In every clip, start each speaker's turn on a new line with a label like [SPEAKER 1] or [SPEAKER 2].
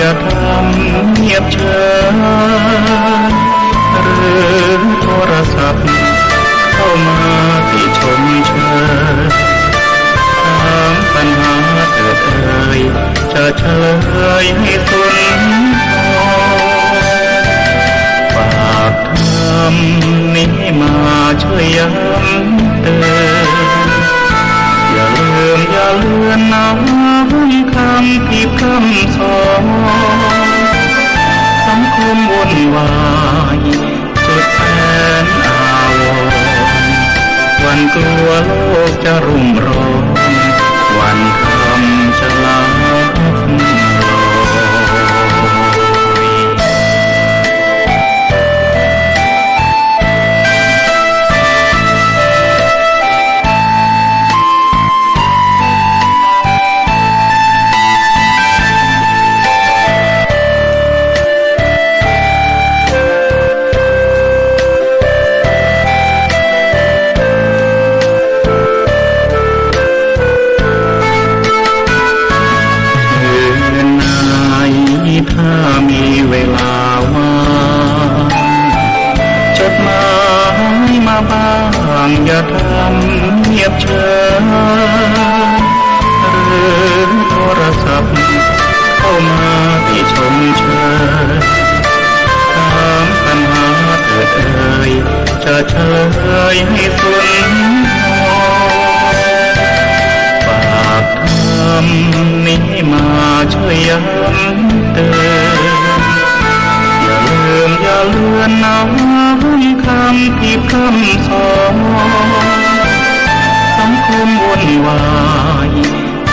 [SPEAKER 1] อย่าทำเงียบเชิญหรือโทรศัพท์เข้ามาที่ชมเชยถามปัญหาเถิดเอ่ยจะเฉลยให้สุนทรฝากทำนี้มาช่วยย้ำเตือนอย่าลืมอย่าเลือนน้ำคำที่คำสอนสังคมวุ่นวายสุดแสนอาวรณ์วันกลัวโลกจะรุ่มร้อนวันคำจะลับลอยถ้ามีเวลาว่างจดหมายมาบ้างอย่าทำเงียบเชิญหรือโทรศัพท์เข้ามาที่ชมเชยถามปัญหาเถิดเอ่ยจะเฉลยให้สุนทรฝากทำนี้มาช่วยย้ำเตือนอย่าลืมอย่าเลือนน้ำคำที่คำสอนสังคมวุ่นวาย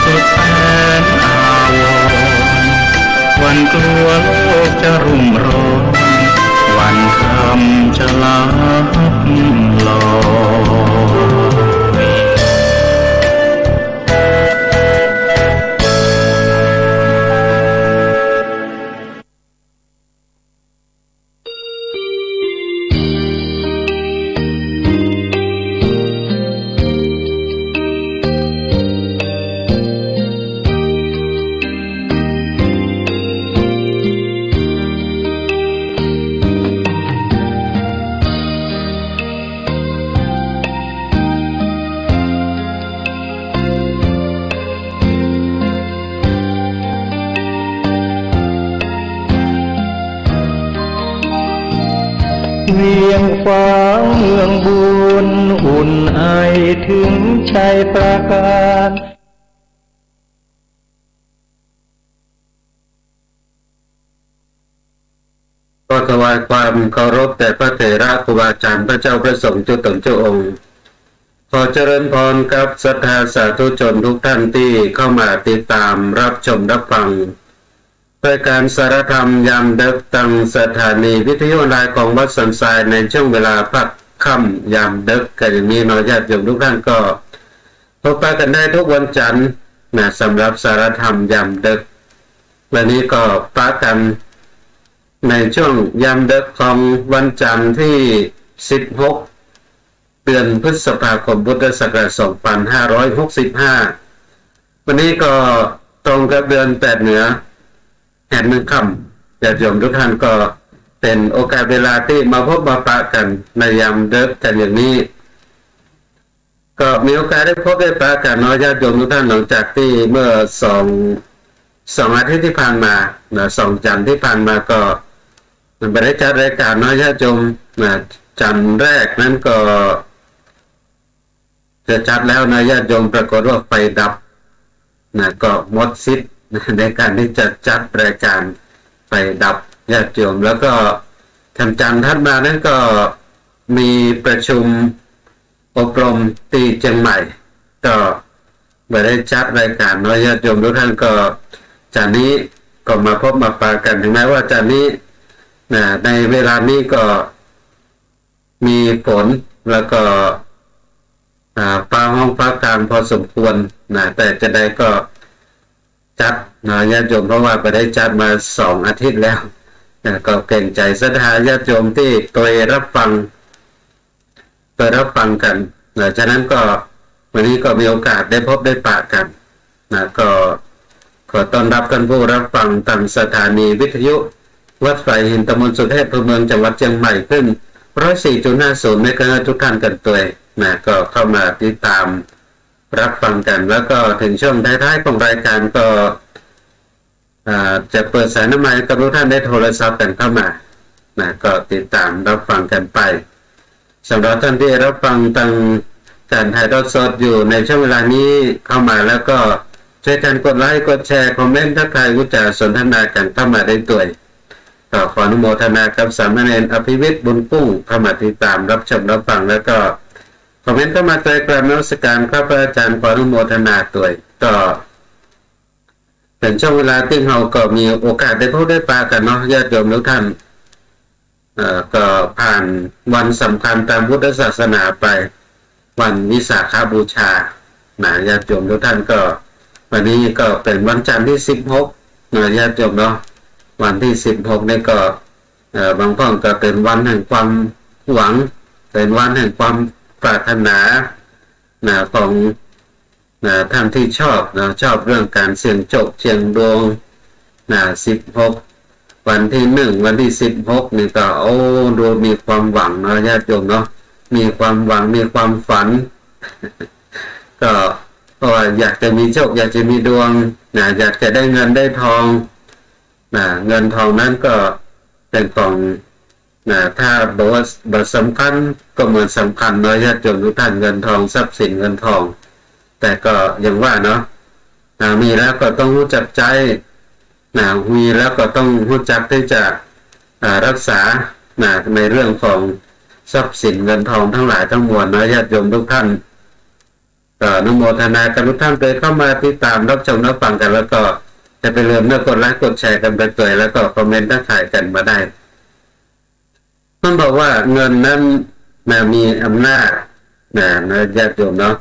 [SPEAKER 1] สุดแสนอาวรณ์วันกลัวโลกจะรุ่มร้อนวันคำจะลับลอยเวียงฟ้าเมืองบุญอุ่นไอถึงชัยประการ
[SPEAKER 2] ก็ถวายความเคารพแด่พระเถระครูบาอาจารย์พระเจ้าพระสงฆ์เจ้าตนเจ้าองค์ขอเจริญพรกับศรัทธาสาธุชนทุกท่านที่เข้ามาติดตามรับชมรับฟังรายการสารธรรมยามดึกตังสถานีวิทยุออนไลน์ของวัดสันทรายในช่วงเวลาพักค่ำยามดึกกันอย่างนี้น้อยญาติโยมทุกท่านก็พบปะกันได้ทุกวันจันทร์นะสำหรับสารธรรมยามดึกวันนี้ก็ปะกันในช่วงยามดึกของวันจันทร์ที่16เดือนพฤษภาคมพุทธศักราช2565วันนี้ก็ตรงกับเดือน8เหนือแห่ง1ค่ำญาติโยมทุกท่านก็เป็นโอกาสเวลาที่มาพบมาปะกันในยามดึกกันอย่างนี้ก็มีโอกาสได้พบได้ปะกันน้อยญาติโยมทุกท่านหลังจากที่เมื่อ2อาทิตย์ที่ผ่านมา2จันทร์ที่ผ่านมาก็มันได้จัดรายการน้อยญาติโยมจันทร์แรกนั้นก็จะจัดแล้วนะญาติโยมปรากฏว่าไฟดับก็หมดสิทธิ์ในการที่จะจัดรายการไฟดับญาติโยมแล้วก็จันทร์ถัดมานั้นก็มีประชุมอบรมที่เชียงใหม่ก็ไม่ได้จัดรายการน้อยญาติโยมทุกท่านก็จากนี้ก็มาพบมาปะกันถึงแม้ว่าจากนี้ในเวลานี้ก็มีฝนแล้วก็ฟ้าห้องฟ้ากลางพอสมควรแต่จะได้ก็จัดญาติโยมเพราะว่าไปได้จัดมา2อาทิตย์แล้วก็เกรงใจศรัทธาญาติโยมที่ตัวรับฟังกันฉะนั้นก็วันนี้ก็มีโอกาสได้พบได้ปะกันก็ ขอต้อนรับท่านผู้รับฟังตามสถานีวิทยุวัดไฟหินตำบลสุเทพอำเภอเมืองจังหวัดเชียงใหม่ขึ้น 104.50 เมกะเฮิรตซ์ทุกท่านกันตัวนะก็เข้ามาติดตามรับฟังกันแล้วก็ถึงช่วงท้ายๆของรายการก็จะเปิดสายน้ำมันกับทุกท่านได้โทรศัพท์กันเข้ามานะก็ติดตามรับฟังกันไปสำหรับท่านที่รับฟังทางการถ่ายทอดสดอยู่ในช่วงเวลานี้เข้ามาแล้วก็ช่วยกันกดไลค์กดแชร์คอมเมนต์ทักทายวิจารณ์สนทนากันเข้ามาได้ด้วยก็ขออนุโมทนากับสามเณรอภิวิทย์บุญกุ้งเข้ามาติดตามรับชมรับฟังแล้วก็คอมเมนต์เข้ามาใจกราบนมัสการพระอาจารย์ขออนุโมทนาด้วยก็เป็นช่วงเวลาที่เราก็มีโอกาสได้พบได้ปะกันเนาะญาติโยมทุกท่านก็ผ่านวันสำคัญตามพุทธศาสนาไปวันวิสาขบูชาญาติโยมทุกท่านก็วันนี้ก็เป็นวันจันทร์ที่16ญาติโยมเนาะวันที่16นี่ก็บางท่านก็เป็นวันแห่งความหวังเป็นวันแห่งความปรารถนาของท่านที่ชอบเรื่องการเสี่ยงโชคเสี่ยงดวง16วันที่1วันที่16นี่ก็ดูมีความหวังญาติโยมเนาะมีความหวังมีความฝันก็เพราะว่าอยากจะมีโชคอยากจะมีดวงอยากจะได้เงินได้ทองเงินทองนั้นก็เป็นของถ้าบอกว่าสำคัญก็เหมือนสำคัญญาติโยมทุกท่านเงินทองทรัพย์สินเงินทองแต่ก็อย่างว่าเนาะมีแล้วก็ต้องรู้จักใจมีแล้วก็ต้องรู้จักที่จะรักษาในเรื่องของทรัพย์สินเงินทองทั้งหลายทั้งมวลญาติโยมทุกท่านอนุโมทนากับทุกท่านไปเข้ามาติดตามรับชมรับฟังกันแล้วก็จะไปเริ่มกดไลค์กดแชร์กันไปตัวแล้วก็คอมเมนต์ทักทายกันมาได้มันบอกว่าเงินนั้นมีอำนาจญาติโยมเนาะ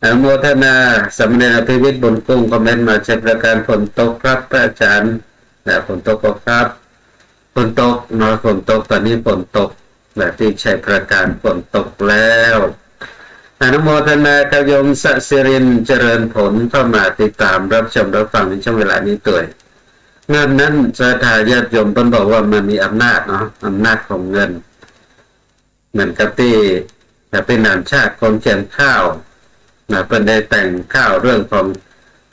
[SPEAKER 2] อนุโมทนาสามเณรอภิวิทย์บุญกุ้งคอมเมนต์มาเช็คประการฝนตกครับพระอาจารย์ฝนตกครับฝนตกฝนตกตอนนี้ฝนตกที่ชัยประการฝนตกแล้วอนุโมทนากับโยมสศิรินเจริญผลเข้ามาติดตามรับชมรับฟังในช่วงเวลานี้ด้วยเงินนั้นศรัทธาญาติโยมเพิ่นบอกว่ามันมีอำนาจอำนาจของเงินเหมือนกับที่เป็นนามชาติคนเขียนข้าวเพิ่นได้แต่งข้าวเรื่องของ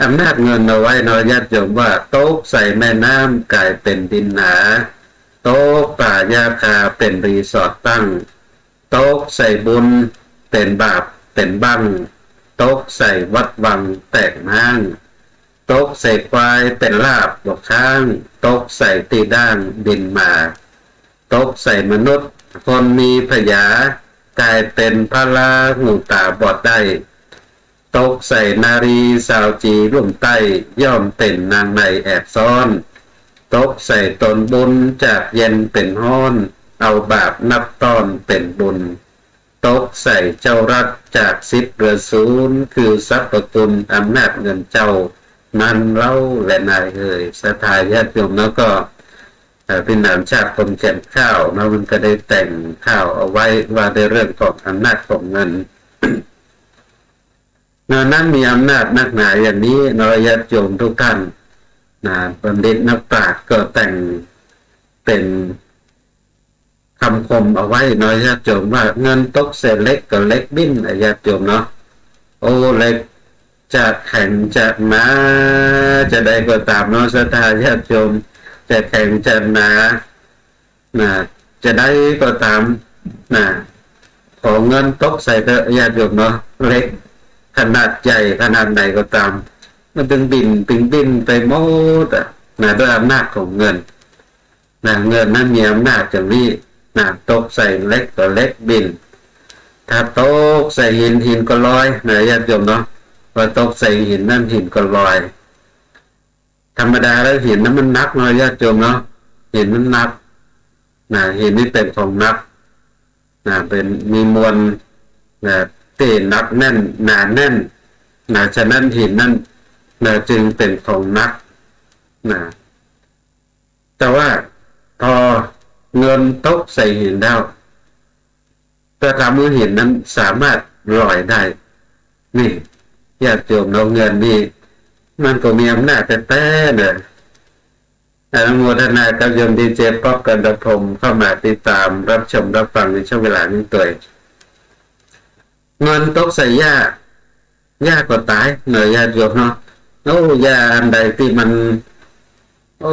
[SPEAKER 2] อำนาจเงินเอาไว้ญาติโยมว่าโต๊ะใส่แม่น้ำกลายเป็นดินหนาโต๊ะป่ายาคาเป็นรีสอร์ทตั้งโต๊ะใส่บุญเป็นบาปเป็นบั้งโต๊ะใส่วัดวังแตกห้างโต๊ะใส่ควายเป็นลาบบอกข้างโต๊ะใส่ตีด้านดินมาโต๊ะใส่มนุษย์คนมีพยากลายเป็นพระลาหูตาบอดได้โต๊ะใส่นารีสาวจีร่วมใต้ย่อมเป็นนางในแอบซ่อนโต๊ะใส่ตนบุญจากเย็นเป็นห้อนเอาบาปนับต้อนเป็นบุญโต๊ะใส่เจ้ารัฐจาก10 เหลือ 0คือทรัพย์ประกุลอำนาจเงินเจ้ามันเล่าและนายศรัทธาญาติโยมแล้วก็เป็นนามชาติคนเขียนข้าวมันก็ได้แต่งข้าวเอาไว้ว่าในเรื่องของอำนาจของเงิน นั้นมีอำนาจนักหนาอย่างนี้ญาติโยมทุกท่านบัณฑิตนักปราชญ์ก็แต่งเป็นคำคมเอาไว้ญาติโยมว่าเงินตกเศษเล็กก็เล็กบิ้นญาติโยมเนาะเล็กจะแข็งจะหนาจะได้ก็ตามศรัทธาญาติโยมจะแข็งจะหนาจะได้ก็ตามของเงินตกใส่เถอะญาติโยมเนาะเล็กขนาดใหญ่ขนาดไหนก็ตามมันถึงบินไปหมดด้วยอำนาจของเงินเงินนั้นมีอำนาจอย่างนี้ตกใส่เล็กก็เล็กบินถ้าตกใส่หินก็ลอยญาติโยมเนาะพอตกใส่หินนั่นหินก็ลอยธรรมดาแล้วหินนั้นมันนักญาติโยมเนาะหินมันนักหินนี่เป็นของนักเป็นมีมวลที่นักแน่นหนาแน่นฉะนั้นหินนั้นจึงเป็นของนักแต่ว่าพอเงินตกใส่หินแล้วก็ทำให้หินนั้นสามารถลอยได้นี่ญาติโยมเงินนี่ มันก็มีอำนาจแต่เนี่ยอนุโมทนากับโยมดีเจป๊อกกันดพงศ์เข้ามาติดตามรับชมรับฟังในช่วงเวลานี้ตัวเงินตกใส่ยาก็ตายเหนื่อยญาติโยมเนาะโอ้ยาอันใดที่มันอ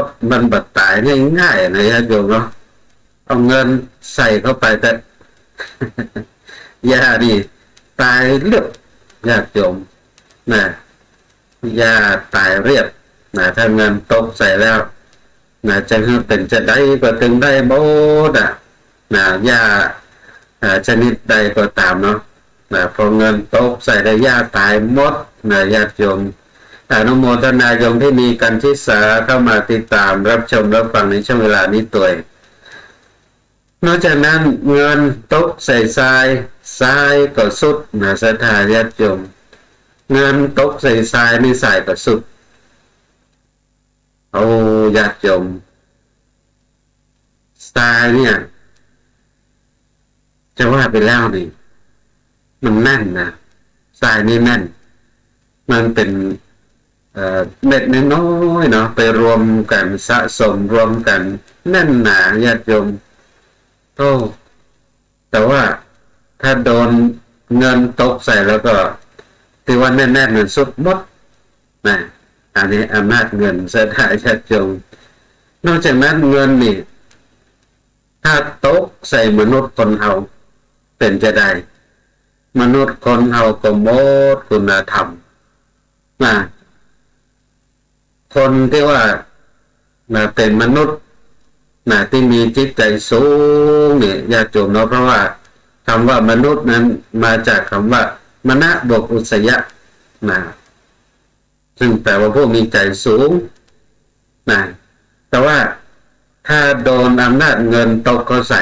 [SPEAKER 2] ดมันบัดตายง่ายๆนะญาติโยมเนาะเอาเงินใส่เข้าไปแต่ ยานี่ตายเรียบญาติโยมนะยาตายเรียบนะถ้าเงินตกใส่แล้วนะจะเป็นจะได้ก็ถึงได้หมดนะยาชนิดใดก็ตามเนาะนะพอเงินตกใส่ได้ยาตายหมดนะญาติโยมอนุโมทนาโยมที่มีกันทิสาเข้ามาติดตามรับชมรับฟังในช่วงเวลานี้ตัวนอกจากนั้นเงินตกใส่ทรายก็สุดนะศรัทธาญาติโยมเงินตกใส่ทรายนี่ทรายก็สุดโอ้ญาติโยมทรายเนี่ยจะว่าไปแล้วนี่มันแน่นนะทรายนี่แน่นมันเป็นเม็ดน้อยๆเนาะไปรวมกันสะสมรวมกันแน่นหนาญาติโยมโอ้แต่ว่าถ้าโดนเงินตกใส่แล้วก็ที่ว่าแน่นๆมันสุดหมดนะอันนี้อำนาจเงินเสียดายญาติโยมนอกจากนั้นเงินนี่ถ้าตกใส่มนุษย์คนเฮาเป็นจะได้มนุษย์คนเฮาก็หมดคุณธรรมนะคนที่ว่าเป็นมนุษย์ที่มีจิตใจสูงเนี่ยญาติโยมเนาะเพราะว่าคำว่ามนุษย์นั้นมาจากคำว่ามนะบวกอุสยะซึ่งแปลว่าผู้มีใจสูงแต่ว่าถ้าโดนอำนาจเงินตกเขาใส่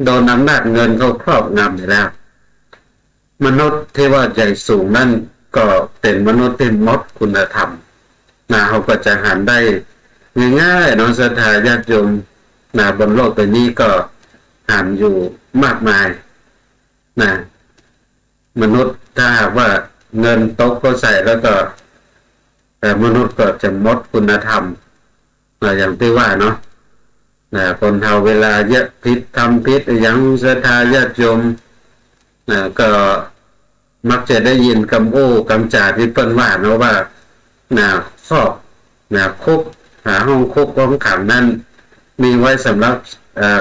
[SPEAKER 2] โดนอำนาจเงินเขาครอบงำไปแล้วมนุษย์ที่ว่าใจสูงนั่นก็เป็นมนุษย์ที่หมดคุณธรรมเขาก็จะหันได้ง่ายๆน้องศรัทธาญาติโยมบนโลกใบนี้ก็หันอยู่มากมายมนุษย์ถ้าหากว่าเงินตกก็ใส่แล้วก็แต่มนุษย์ก็จะหมดคุณธรรมอย่างที่ว่าเนาะคนเฮาเวลาเยอะผิดทำผิดอย่างศรัทธาญาติโยมก็มักจะได้ยินคำโอ้คำจ่าที่เปิ้นว่าเนาะว่าซอกคุกหาห้องคุกห้องขังนั้นมีไว้สำหรับ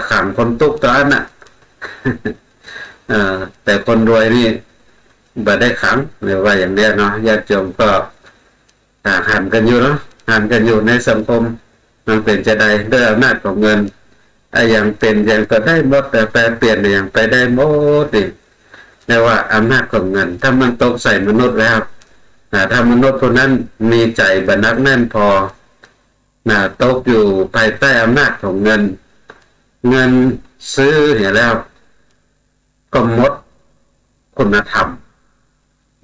[SPEAKER 2] ขังคนตุกตอนแต่คนรวยนี่บ่ได้ขังหรือว่าอย่างเนี้ยเนาะญาติโยมก็หันกันอยู่เนาะหันกันอยู่ในสังคมมันเป็นจะได้ด้วยอำนาจของเงินอย่างเป็นอย่างก็ได้หมดแต่แปลเปลี่ยนอย่างไปได้หมดดิแต่ว่าอำนาจของเงินถ้ามันตกใส่มนุษย์แล้วถ้ามนุษย์คนนั้นมีใจบรรนักแน่นพอตกอยู่ภายใต้อำนาจของเงินซื้อเห็นแล้วก็หมดคุณธรรม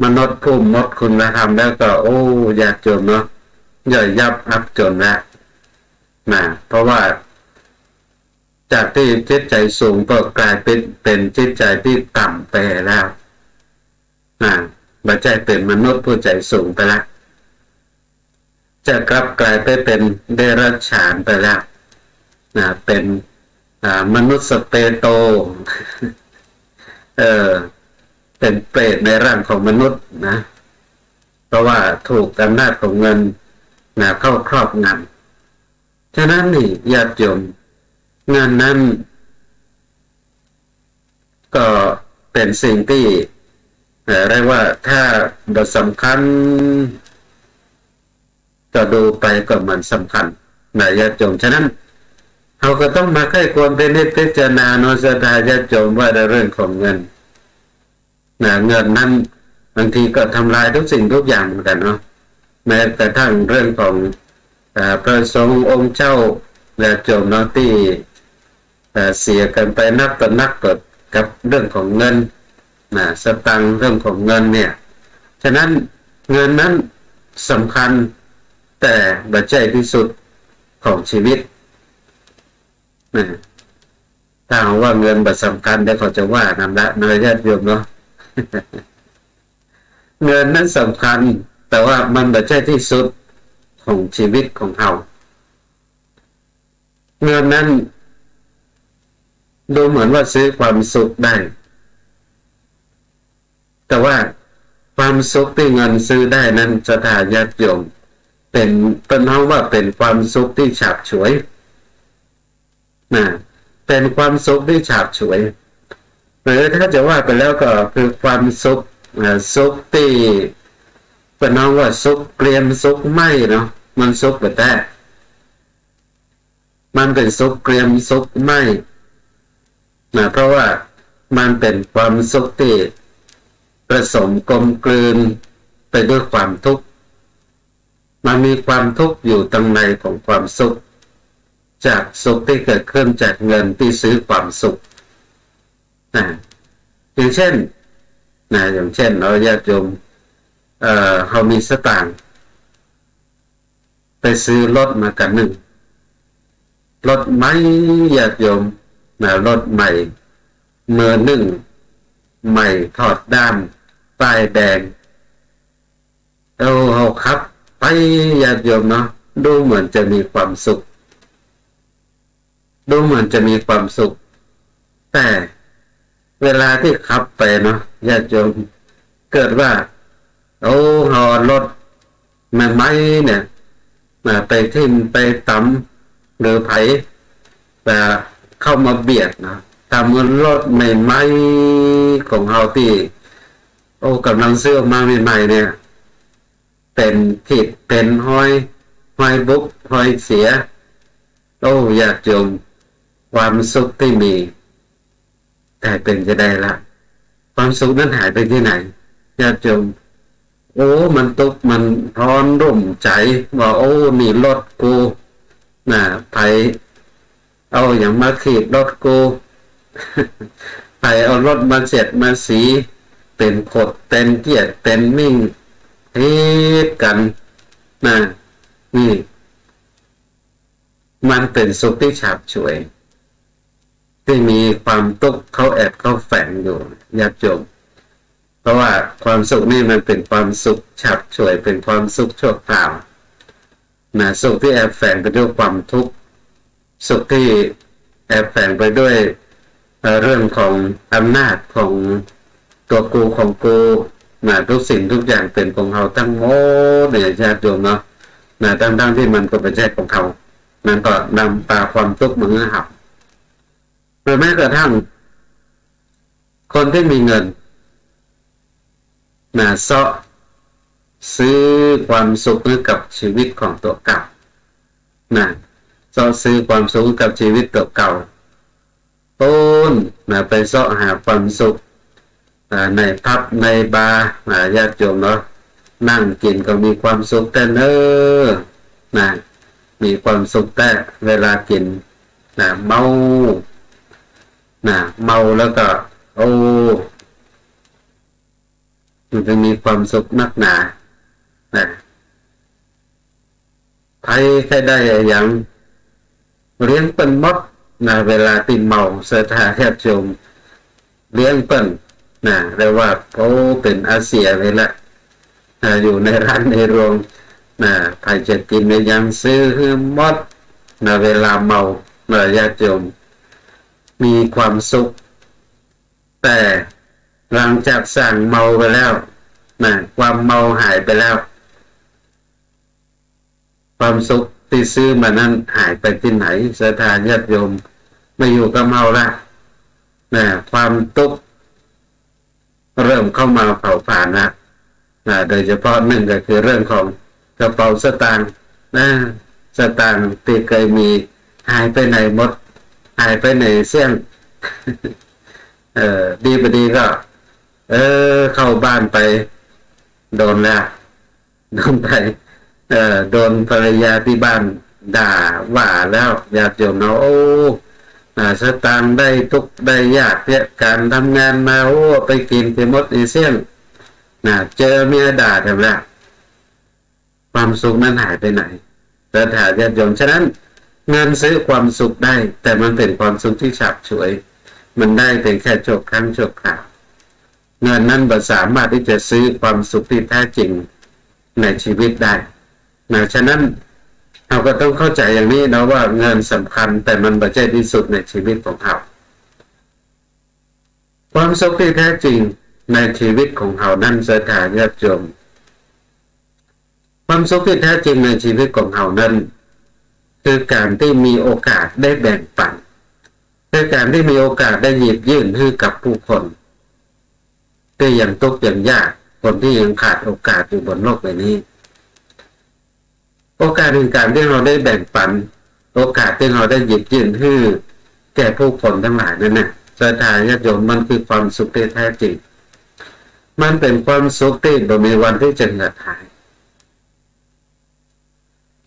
[SPEAKER 2] มนุษย์ผู้หมดคุณธรรมแล้วก็โอ้ยากจนเนาะย่อยยับอับจนแล้วเพราะว่าจากที่จิตใจสูงก็กลายเป็นจิตใจที่ต่ำไปแล้วบัจจัยเป็นมนุษย์ผู้ใจสูงไปแล้วจะกลับกลายไปเป็นเดรัจฉานไปแล้วเป็นมนุษย์สเปโต เป็นเปรตในร่างของมนุษย์เพราะว่าถูกอำนาจของเงินเข้าครอบงำฉะนั้นนี่ญาติโยมเงินนั้นก็เป็นสิ่งที่เรียกว่าถ้าบทสำคัญก็ดูไปก็มันสำคัญญาติโยมฉะนั้นเราก็ต้องมาใกล้ควรเป็นนิจพิจารณาโนสตาญาติโยมว่าในเรื่องของเงินเงินนั้นบางทีก็ทำลายทุกสิ่งทุกอย่างเหมือนกันเนาะแม้แต่ทั้งเรื่องของพระสงฆ์องค์เจ้าและโยมเนาะที่เสียกันไปนักต่อนักกับเรื่องของเงินสตังค์เรื่องของเงินเนี่ยฉะนั้นเงินนั้นสำคัญแต่บัจจัยที่สุดของชีวิตถ้าว่าเงินบัตรสำคัญได้เขาจะว่านำละนายญาติโยมเนาะ เงินนั้นสำคัญแต่ว่ามันไม่ใช่ที่สุดของชีวิตของเราเงินนั้นดูเหมือนว่าซื้อความสุขได้แต่ว่าความสุขที่เงินซื้อได้นั้นจะทาญาติโยมเป็นห้องว่าเป็นความสุขที่ฉาบฉวยนะเป็นความสุขที่ฉาบฉวยหรือถ้าจะว่าไปแล้วก็คือความสุขสุขที่เป็นห้องว่าสุขเกลียมสุขไม่เนาะมันสุขแบบแต่มันเป็นสุขเกลียมสุขไม่นะเพราะว่ามันเป็นความสุขที่ผสมกลมกลืนไปด้วยความทุกข์มันมีความทุกข์อยู่ตรงในของความสุขจากสุขที่เกิดขึ้นจากเงินที่ซื้อความสุขอย่างเช่นเราญาติโยมเขามีสตางค์ไปซื้อรถมากันหนึ่งรถใหม่ญาติโยมรถใหม่มือหนึ่งใหม่ถอดด้ามป้ายแดงเอาครับไปญาติโยมเนาะดูเหมือนจะมีความสุขแต่เวลาที่ขับไปเนาะญาติโยมเกิดว่าหอรถมันไม่เนี่ยไปทิ่มไปตำหรือไผแต่เข้ามาเบียดนะทำรถใหม่ๆของเราที่กำลังซื้อมาใหม่ๆเนี่ยเป็นผิดเป็นห้อยบุกห้อยเสียอยากจมความสุขที่มีแต่เป็นจะได้ละความสุขนั้นหายไปที่ไหนอยากจมมันตุกมันร้อนรุ่มใจว่านี่รถกูไผอย่างมาขีดรถกูไปเอารถมาเสร็จมาสีเป็นขดเป็นเกียดเป็นมิ่งเฮ็ดกันนี่มันเป็นสุขที่ฉาบฉวยที่มีความทุกข์เขาแอบเขาแฝงอยู่ญาติโยมเพราะว่าความสุขนี่มันเป็นความสุขฉาบฉวยเป็นความสุขชั่วคราวสุขที่แอบแฝงไปด้วยความทุกข์สุขที่แอบแฝงไปด้วยเรื่องของอำนาจของตัวกูของกูทุกสิ่งทุกอย่างเป็นของเขาทั้งหมดเนี่ยญาติโยมเนาะทั้งที่มันก็เป็นแค่ของเขามันก็นำพาความทุกข์มาให้เราหรือแม้กระทั่งคนที่มีเงินเสาะซื้อความสุขให้กับชีวิตของตัวเก่าเสาะซื้อความสุขกับชีวิตตัวเก่าไปเสาะหาความสุขในพับในบาร์ญาติโยมเนาะนั่งกินก็มีความสุขแต่มีความสุขแต่เวลากินเมาแล้วก็มันจะมีความสุขนักหนาใครได้อย่างเลี้ยงเป็นมดเวลาที่เมาเสถาญาติโยมเลี้ยงเป็นเรียกว่าเป็นอาเซียเลยละอยู่ในร้านในโรงใครจะกินในยังซื้อมดเวลาเมาญาติโยมมีความสุขแต่หลังจากสั่งเมาไปแล้วความเมาหายไปแล้วความสุขที่ซื้อมานั้นหายไปที่ไหนศรัทธาญาติโยมไม่อยู่กับเมาละความทุกข์เริ่มเข้ามาเผาผลาญนะโดยเฉพาะหนึ่งก็คือเรื่องของกระเป๋าสตางค์สตางค์ที่เคยมีหายไปไหนหมดหายไปไหนเสี่ยงดีไปดีก็เข้าบ้านไปโดนโดนภรรยาที่บ้านด่าว่าแล้วญาติโยมเนาะสตางค์ได้ทุกได้ยากเนี่ยการทำงานมาไปกินไปหมดอีเสี่ยงเจอเมียด่าทำแล้วความสุขนั้นหายไปไหนแต่ถามญาติโยมฉะนั้นเงินซื้อความสุขได้แต่มันเป็นความสุขที่ฉับฉวยมันได้เป็นแค่ชั่วครั้งชั่วคราว เงินนั้นบ่สามารถที่จะซื้อความสุขที่แท้จริงในชีวิตได้นะฉะนั้นเราก็ต้องเข้าใจอย่างนี้นะว่าเงินสำคัญแต่มันบ่ใช่ที่สุดในชีวิตของเราความสุขที่แท้จริงในชีวิตของเรานั้นศรัทธาญาติโยมความสุขที่แท้จริงในชีวิตของเรานั้นคือการที่มีโอกาสได้แบ่งปันคือการที่มีโอกาสได้หยิบยื่นให้กับผู้คนที่ยังทุกข์ยังยากคนที่ยังขาดโอกาสอยู่บนโลกใบนี้โอกาสในการที่เราได้แบ่งปันโอกาสที่เราได้หยิบยื่นให้แก่ผู้คนทั้งหลายนั่นน่ะศรัทธาญาติโยมมันคือความสุขที่แท้จริงมันเป็นความสุขที่บ่มีวันที่จะหายหาย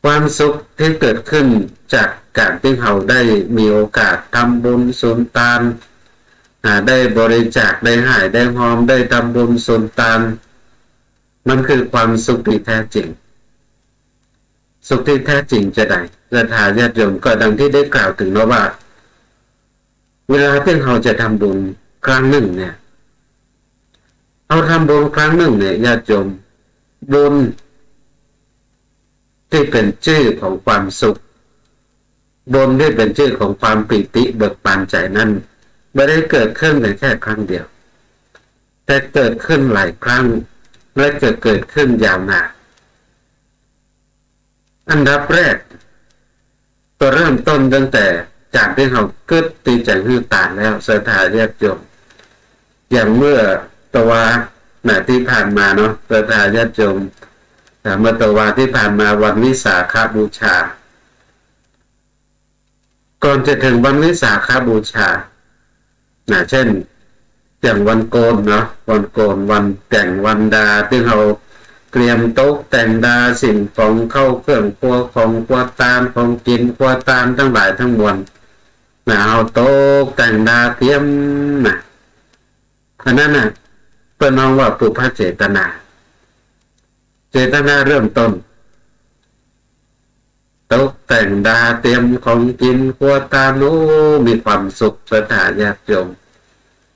[SPEAKER 2] ความสุขที่เกิดขึ้นจากการที่เราได้มีโอกาสทำบุญสุนทานได้บริจาคได้ให้ได้หอมได้ทำบุญสุนทานมันคือความสุขที่แท้จริงสุขที่แท้จริงจะได้ศรัทธาญาติโยมก็ดังที่ได้กล่าวถึงแล้วว่าเวลาที่เราจะทำบุญครั้งหนึ่งเนี่ยเราทำบุญครั้งหนึ่งเนี่ยญาติโยมบุญที่เป็นชื่อของความสุขบุญที่เป็นชื่อของความปิติเบิกบานใจนั้นไม่ได้เกิดขึ้นแค่ครั้งเดียวแต่เกิดขึ้นหลายครั้งและเกิดขึ้นยาวนานอันดับแรกก็เริ่มต้นตั้งแต่จากที่เราเกิดตีจากหื้อตาแล้วศรัทธาญาติโยมอย่างเมื่อตะวาที่ผ่านมาเนาะศรัทธาญาติโยมเมื่อตะวาที่ผ่านมาวันวิสาขบูชาก่อนจะถึงวันวิสาขบูชาเช่นอย่างวันโกนเนาะวันโกนวันแต่งวันดาที่เราเตรียมโต๊ะแต่งดาสิ่งของเข้าเครื่องครัวของครัวตามของกินครัวตามทั้งหลายทั้งมวลเอาโต๊ะแต่งดาเตรียมอันนั้นเป็นน้องว่าปุพพเจตนาเจตนาเริ่มต้นโต๊ะแต่งดาเตรียมของกินครัวตามมีความสุขศรัทธาญาติโยม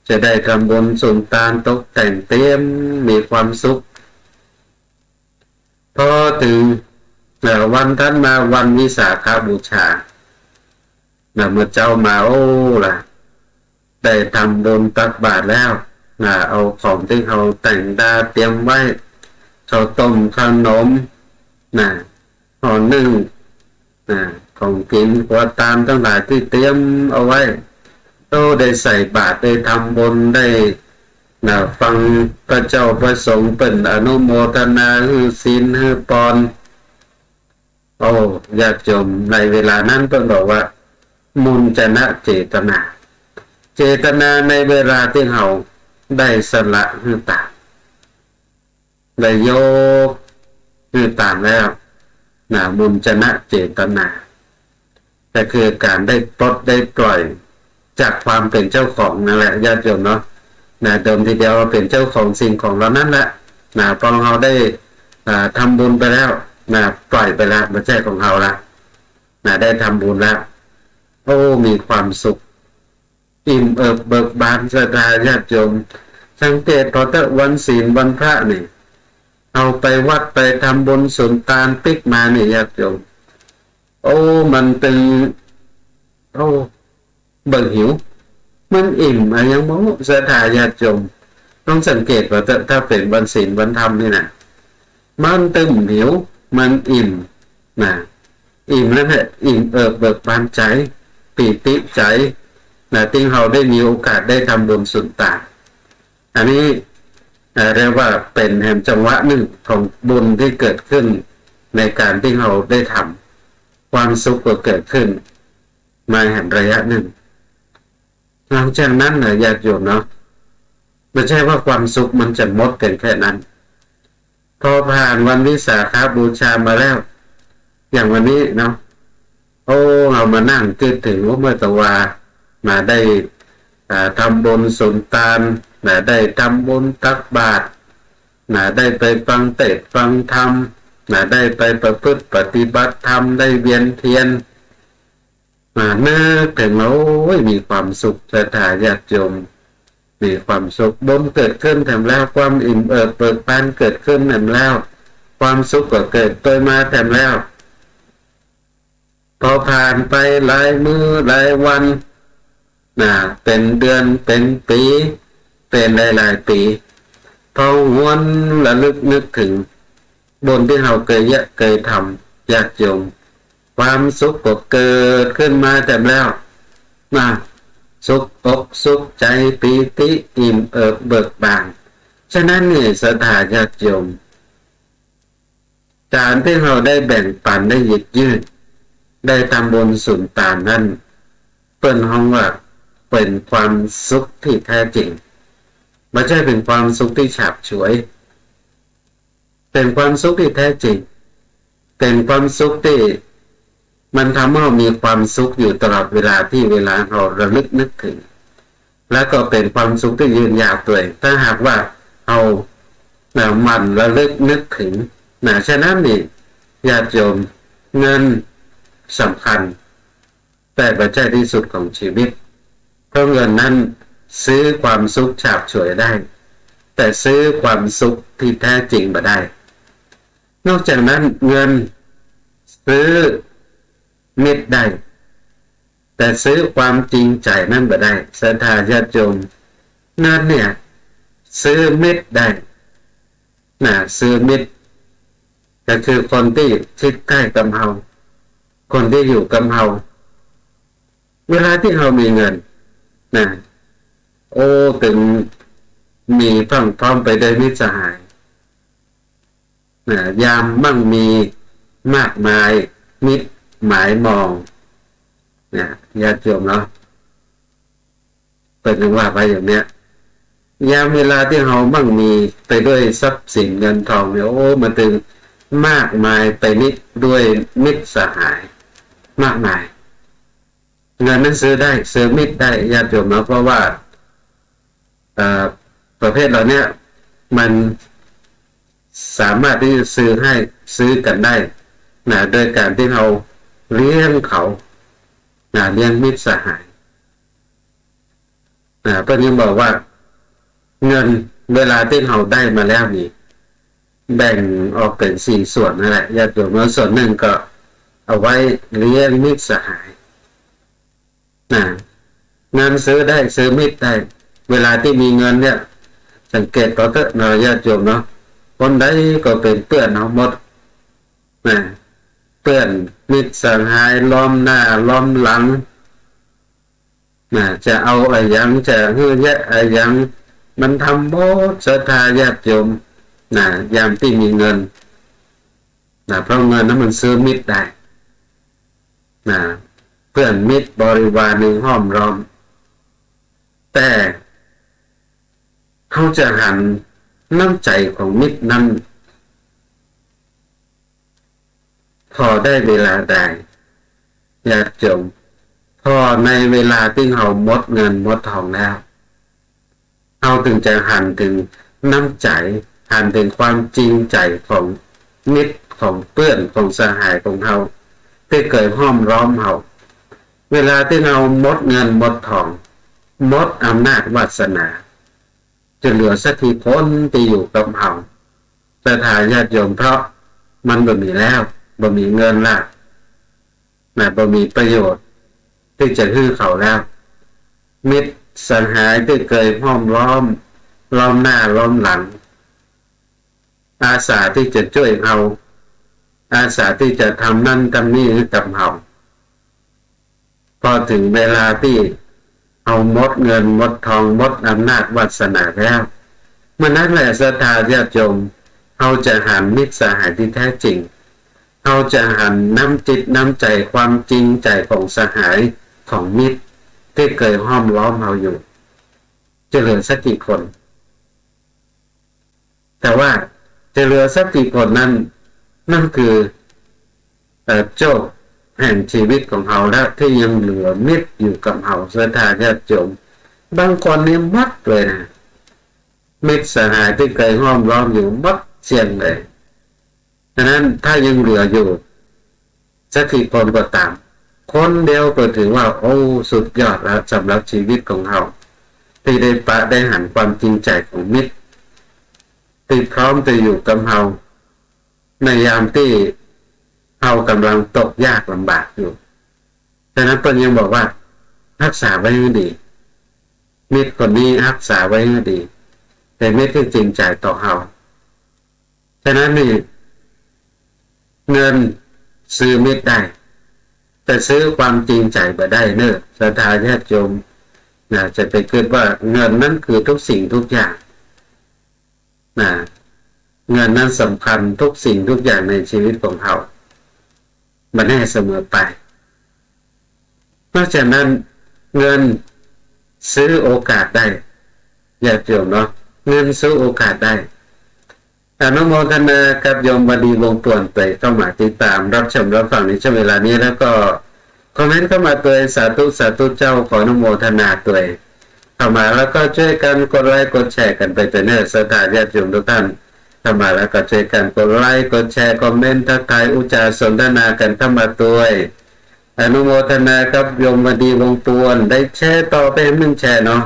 [SPEAKER 2] จะได้ทำบุญสุนทานตกแต่งเตรียมมีความสุขพอถึงวันถัดมาวันวิสาขบูชาเมื่อเจ้ามาล่ะได้ทำบุญตักบาตรแล้วเอาของที่เขาแต่งดาเตรียมไว้ข้าวต้มขนมห่อนึ่งของกินครัวตามทั้งหลายที่เตรียมเอาไว้ได้ใส่บาตรได้ทำบุญได้ฟังพระเจ้าพระสงฆ์เป็นอนุโมทนาฮือศีลฮือปอนญาติโยมในเวลานั้นต้องบอกว่ามุนจนะเจตนาเจตนาในเวลาที่เราได้สละฮือตามได้โยกฮือตามแล้วมุนจนะเจตนาแต่คือการได้ปลดได้ปล่อยจากความเป็นเจ้าของนั่นแหละญาติโยมเนาะเดิมทีเดียวเป็นเจ้าของสิ่งของเรานั้นแหละพอเราได้ทำบุญไปแล้วปล่อยไปแล้วไม่ใช่ของเราละได้ทำบุญแล้วมีความสุขอิ่มเอิบเบิกบานศรัทธาญาติโยมสังเกตพอแต่วันศีลวันพระนี่เอาไปวัดไปทำบุญสุนทานปิกมานี่ญาติโยมมันเป็นเบิกหิวมันอิ่มอะไรอย่างมั้งศรัทธาญาติโยมต้องสังเกตว่าถ้าเป็นวันศีลวันธรรมนี่นะมันตึมหิวมันอิ่มอิ่มแล้วเนี่ยอิ่มเอิบเบิกบานใจปีติใจที่เราได้มีโอกาสได้ทำบุญสุนทานอันนี้เรียกว่าเป็นแห่งจังหวะหนึ่งของบุญที่เกิดขึ้นในการที่เราได้ทำความสุขก็เกิดขึ้นมาแห่งระยะหนึ่งหลังจากนั้นญาติโยมเนาะไม่ใช่ว่าความสุขมันจะหมดกันแค่นั้นพอผ่านวันวิสาขบูชามาแล้วอย่างวันนี้เนาะเรามานั่งคิดถึงว่าเมื่อตะวามาได้ทำบุญสุนทานได้ทำบุญตักบาตรได้ไปฟังเทศน์ฟังธรรมได้ไปประพฤติปฏิบัติธรรมได้เวียนเทียนนึกถึงแล้วมีความสุขศรัทธาญาติโยม มีความสุขบุญเกิดขึ้นแถมแล้วความอิ่มเอิบเบิกบานเกิดขึ้นแถมแล้วความสุขก็เกิดโดยมาแถมแล้วพอผ่านไปหลายมื้อหลายวันเป็นเดือนเป็นปีเป็นหลายปีพอหวนระลึกนึกถึงบุญที่เราเคยทำญาติโยมความสุขก็เกิดขึ้นมาแถมแล้วสุขอกสุขใจปีติอิ่มเอิบเบิกบานฉะนั้นนี่ศรัทธาญาติโยมการที่เราได้แบ่งปันได้หยิบยื่นได้ทำบุญสุนทานนั้นเป็นห้องว่าเป็นความสุขที่แท้จริงไม่ใช่เป็นความสุขที่ฉาบฉวยเป็นความสุขที่แท้จริงเป็นความสุขที่มันทำให้เรามีความสุขอยู่ตลอดเวลาที่เวลาเราระลึกนึกถึงและก็เป็นความสุขที่ยืนยาวตัวถ้าหากว่าเราหมั่นระลึกนึกถึงฉะนั้นนี่ญาติโยมเงินสำคัญแต่ปัจจัยที่สุดของชีวิตเพราะเงินนั้นซื้อความสุขฉาบฉวยได้แต่ซื้อความสุขที่แท้จริงไม่ได้นอกจากนั้นเงินซื้อมิตรได้แต่ซื้อความจริงใจนั่นไม่ได้ศรัทธาญาติโยมนั่นเนี่ยซื้อมิตรได้ซื้อมิตรก็คือคนที่ชิดใกล้กับเราคนที่อยู่กับเราเวลาที่เรามีเงินถึงมีพร้อมไปด้วยมิตรสหายยามมั่งมีมากมายมิตรหมายมองญาติโยมเนาะเป็นว่าไปอย่างเนี้ยยามเวลาที่เรามั่งมีไปด้วยทรัพย์สินเงินทองเนี่ยมันถึงมากมายไปนิดด้วยมิตรสหายมากมายเงินนั้นซื้อได้ซื้อมิตรได้ญาติโยมเนาะเพราะว่าประเภทเราเนี่ยมันสามารถที่จะซื้อกันได้โดยการที่เราเลี้ยงเขาเลี้ยงมิตรสหายเพื่อนยังบอกว่าเงินเวลาที่เราได้มาแล้วนี่แบ่งออกเป็น4ส่วนนั่นแหละญาติโยมส่วนหนึ่งก็เอาไว้เลี้ยงมิตรสหายเงินซื้อได้ซื้อมิตรได้เวลาที่มีเงินเนี่ยสังเกตก็เถอะญาติโยมเนาะคนใดก็เป็นเพื่อนเราหมดเพื่อนมิตรสหายล้อมหน้าล้อมหลังจะเอาอะไรยังจะฮือแยะอะไรยังมันทำโบศรัทธาญาติโยมยามที่มีเงินเพราะเงินนั้นมันซื้อมิตรได้เพื่อนมิตรบริวารหนึ่งห้อมล้อมแต่เขาจะหันน้ำใจของมิตรนั้นพอได้เวลาใดญาติโยมพอในเวลาที่เขาหมดเงินหมดทองแล้วเขาถึงจะหันถึงน้ำใจหันถึงความจริงใจของมิตรของเพื่อนของสหายของเขาที่เคยห้อมล้อมเขาเวลาที่เราหมดเงินหมดทองหมดอำนาจวาสนาจะเหลือสักทีพ้นที่อยู่กับเขาศรัทธาญาติโยมเพราะมันบ่มีแล้วบ่มีเงินละบ่มีประโยชน์ที่จะฮื้อเขาแล้วมิตรสหายที่เคยห้อมล้อมหน้าล้อมหลังอาสาที่จะช่วยเขาอาสาที่จะทำนั่นทำนี่ให้กับเขาพอถึงเวลาที่เอาหมดเงินหมดทองหมดอำนาจวาสนาแล้วเมื่อนั้นแหละศรัทธาญาติโยมเขาจะหันมิตรสหายที่แท้จริงเขาจะหันน้ำจิตน้ำใจความจริงใจของสหายของมิตรที่เคยห้อมล้อมเราอยู่จะเหลือสักกี่คนแต่ว่าจะเหลือสักกี่คนนั้นนั่นคือโชคแห่งชีวิตของเขาแล้วที่ยังเหลือมิตรอยู่กับเขาศรัทธาญาติโยมบางคนนี่มัดเลยนะมิตรสหายที่เคยห้อมล้อมอยู่มัดเสี่ยงเลยฉะนั้นถ้ายังเหลืออยู่สักกี่คนก็ตามคนเดียวก็ถือว่าสุดยอดแล้วสำหรับชีวิตของเขาท ที่ได้ปะได้หันความจริงใจของมิตรที่พร้อมจะอยู่กับเราในยามที่เรากำลังตกยากลำบากอยู่ฉะนั้นเพิ่นยังบอกว่ารักษาไว้ให้ดีมิตรคนนี้รักษาไว้ให้ดีแต่มิตรที่จริงใจต่อเราฉะนั้นนี่เงินซื้อมิตรได้แต่ซื้อความจริงใจบ่ได้เนอะศรัทธาญาติโยมจะไปคิดว่าเงินนั้นคือทุกสิ่งทุกอย่างเงินนั้นสำคัญทุกสิ่งทุกอย่างในชีวิตของเรามันแน่เสมอไปเพราะฉะนั้นเงินซื้อโอกาสได้ญาติโยมเนาะเงินซื้อโอกาสได้อนุโมทนากับโยมบดีวงตวนไปเข้ามาติดตามรับชมรับฟังในช่วงเวลานี้แล้วก็คอมเมนต์เข้ามาตัวสาธุสาธุเจ้าขออนุโมทนาตัวเข้ามาแล้วก็ช่วยกันกดไลค์กดแชร์กันไปเป็นเนื้อศรัทธาญาติโยมทุกท่านเข้ามาแล้วก็ช่วยกันกดไลค์กดแชร์คอมเมนต์ทักทายอุจาสนทนากันเข้ามาตัวอนุโมทนากับโยมบดีวงตวนได้แชร์ต่อไปมึงแชร์เนาะ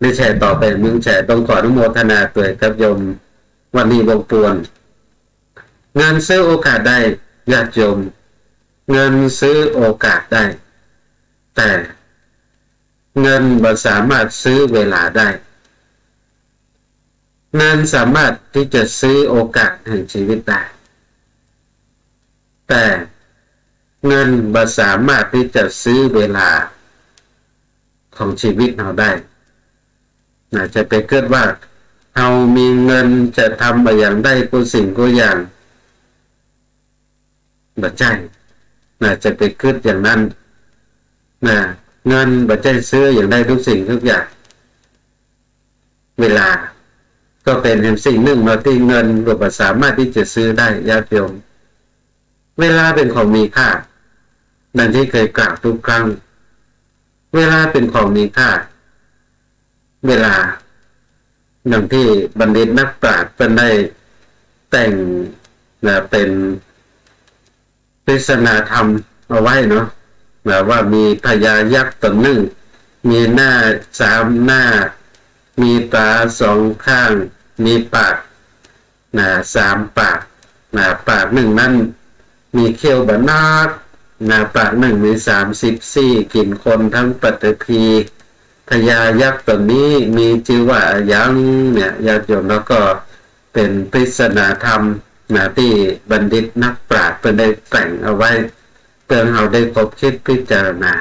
[SPEAKER 2] ได้แชร์ต่อไปมึงแชร์ต้องขออนุโมทนาตัวกับโยมวันนี้วงตวนเงินซื้อโอกาสได้ญาติโยมเงินซื้อโอกาสได้แต่เงินบ่สามารถซื้อเวลาได้เงินสามารถที่จะซื้อโอกาสแห่งชีวิตได้แต่เงินบ่สามารถที่จะซื้อเวลาของชีวิตเราได้จะไปเกิดว่าเรามีเงินจะทำอะไรอย่างได้กูสิ่งกูอย่างบ่ใช่จะไปคิดอย่างนั้นเงินบ่ใช่ซื้ออย่างได้ทุกสิ่งทุกอย่างเวลาก็เป็นสิ่งหนึ่งที่เงินบ่สามารถที่จะซื้อได้ญาติโยมเวลาเป็นของมีค่าดังที่เคยกล่าวทุกครั้งเวลาเป็นของมีค่าเวลาอย่างที่บัณฑิตนักปราชญ์เป็นได้แต่งเป็นปริศนาธรรมเอาไว้เนาะแบบว่ามีพญายักษ์ตนหนึ่งมีหน้า3หน้ามีตา2ข้างมีปาก3ปากปากหนึ่งนั้นมีเขี้ยวบรรณาปากหนึ่งมี34กินคนทั้งปฐพีพญายักษ์ตัวนี้มีชื่อว่ายังเนี่ยญาติโยมแล้วก็เป็นปริศนาธรรมที่บัณฑิตนักปราชญ์เป็นได้แต่งเอาไว้เพื่อเราได้พบคิดพิจารณา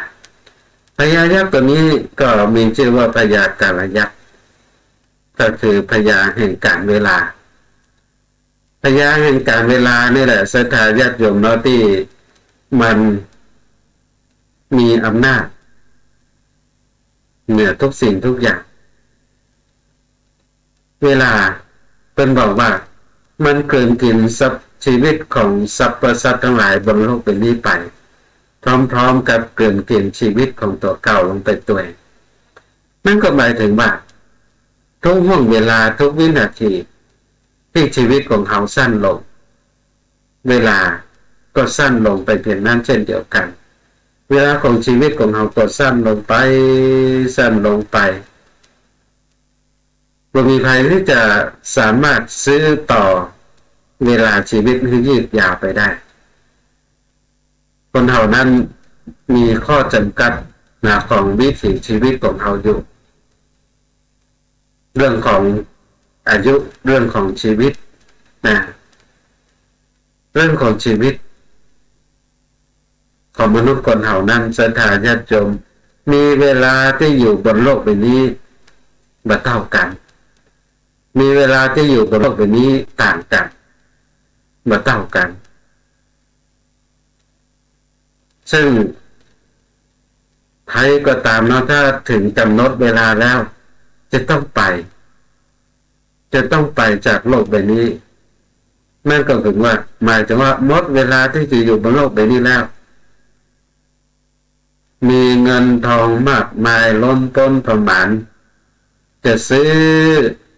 [SPEAKER 2] พญายักษ์ตัวนี้ก็มีชื่อว่าพญากาลยักษ์ก็คือพญาแห่งการเวลาพญาแห่งการเวลานี่แหละศรัทธาญาติโยมเนาะที่มันมีอำนาจเหนือทุกสิ่งทุกอย่างเวลาเป็นบอกว่ามันเกินกินชีวิตของสรรพสัตว์ทั้งหลายบนโลกใบนี้ไปพร้อมๆกับเกินกินชีวิตของตัวเก่าลงไปตัวนั่นก็หมายถึงว่าทุกห่วงเวลาทุกวินาทีที่ชีวิตของเขาสั้นลงเวลาก็สั้นลงไปเพียงนั้นเช่นเดียวกันเวลาของชีวิตของเราก็สั้นลงไปบ่มีใครที่จะสามารถซื้อต่อเวลาชีวิตให้ยืดยาวไปได้คนเรานั้นมีข้อจำกัดของวิถีชีวิตของเราอยู่เรื่องของอายุเรื่องของชีวิตเรื่องของชีวิตของมนุษย์คนเรานั้นศรัทธาญาติโยมมีเวลาที่อยู่บนโลกใบนี้บ่เท่ากันมีเวลาที่อยู่บนโลกใบนี้ต่างกันบ่เท่ากันซึ่งใครก็ตามเนาะถ้าถึงกำหนดเวลาแล้วจะต้องไปจากโลกใบนี้นั่นก็ถึงว่าหมายถึงว่าหมดเวลาที่จะอยู่บนโลกใบนี้แล้วมีเงินทองมากมายล้นพ้นประมาณจะซื้อ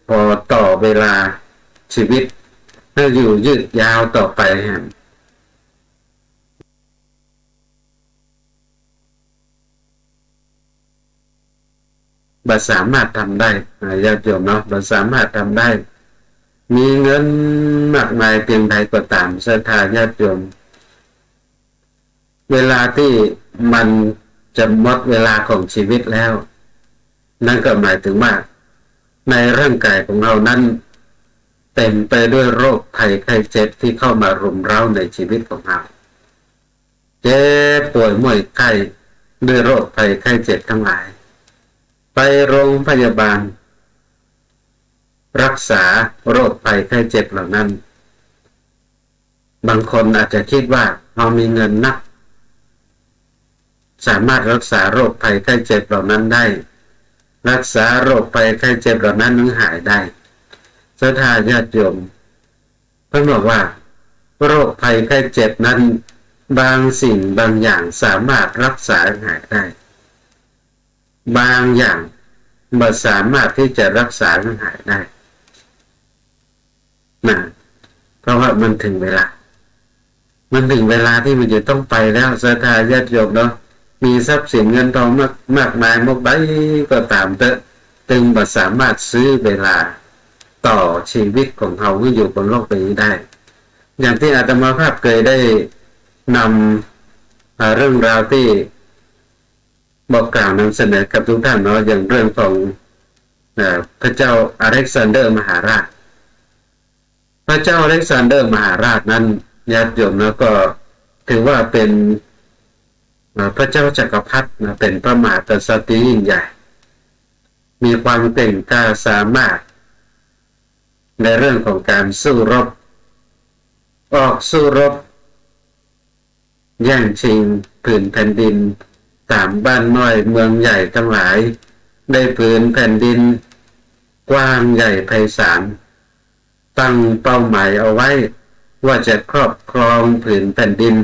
[SPEAKER 2] พอต่อเวลาชีวิตให้อยู่ยืดยาวต่อไป บ่สามารถทำได้ญาติโยมเนาะบ่สามารถทำได้มีเงินมากมายเพียงใดก็ตามศรัทธาญาติโยมเวลาที่มันจะหมดเวลาของชีวิตแล้วนั่นก็หมายถึงว่าในร่างกายของเรานั้นเต็มไปด้วยโรคภัยไข้เจ็บที่เข้ามารุมเร้าในชีวิตของเราเจ็บป่วยป่วยไข้ด้วยโรคภัยไข้เจ็บทั้งหลายไปโรงพยาบาลรักษาโรคภัยไข้เจ็บเหล่านั้นบางคนอาจจะคิดว่าเรามีเงินนักสามารถรักษาโรคภัยไข้เจ็บเหล่านั้นได้รักษาโรคภัยไข้เจ็บเหล่านั้นหายได้ศรัทธาญาติโยมเพิ่นบอกว่าโรคภัยไข้เจ็บนั้นบางสิ่งบางอย่างสามารถรักษาหายได้บางอย่างไม่สามารถที่จะรักษาหายได้นะเพราะว่ามันถึงเวลาที่มันจะต้องไปแล้วศรัทธาญาติโยมเนาะมีทรัพย์สินเงินทองมากมายมกใบก็ตามจึงไม่สามารถซื้อเวลาต่อชีวิตของเขาที่อยู่บนโลกนี้ได้อย่างที่อาตมาภาพเคยได้นำเรื่องราวที่บอกกล่าวนำเสนอกับทุกท่านเนาะอย่างเรื่องของพระเจ้าอเล็กซานเดอร์มหาราชพระเจ้าอเล็กซานเดอร์มหาราชนั้นญาติโยมแล้วก็ถือว่าเป็นพระเจ้าจักรพรรดิเป็นพระมหากษัตริย์ที่ยิ่งใหญ่มีความเก่งกล้าสามารถในเรื่องของการสู้รบออกสู้รบแย่งชิงผืนแผ่นดินตามบ้านน้อยเมืองใหญ่ทั้งหลายได้ผืนแผ่นดินกว้างใหญ่ไพศาลตั้งเป้าหมายเอาไว้ว่าจะครอบครองผืนแผ่นดิน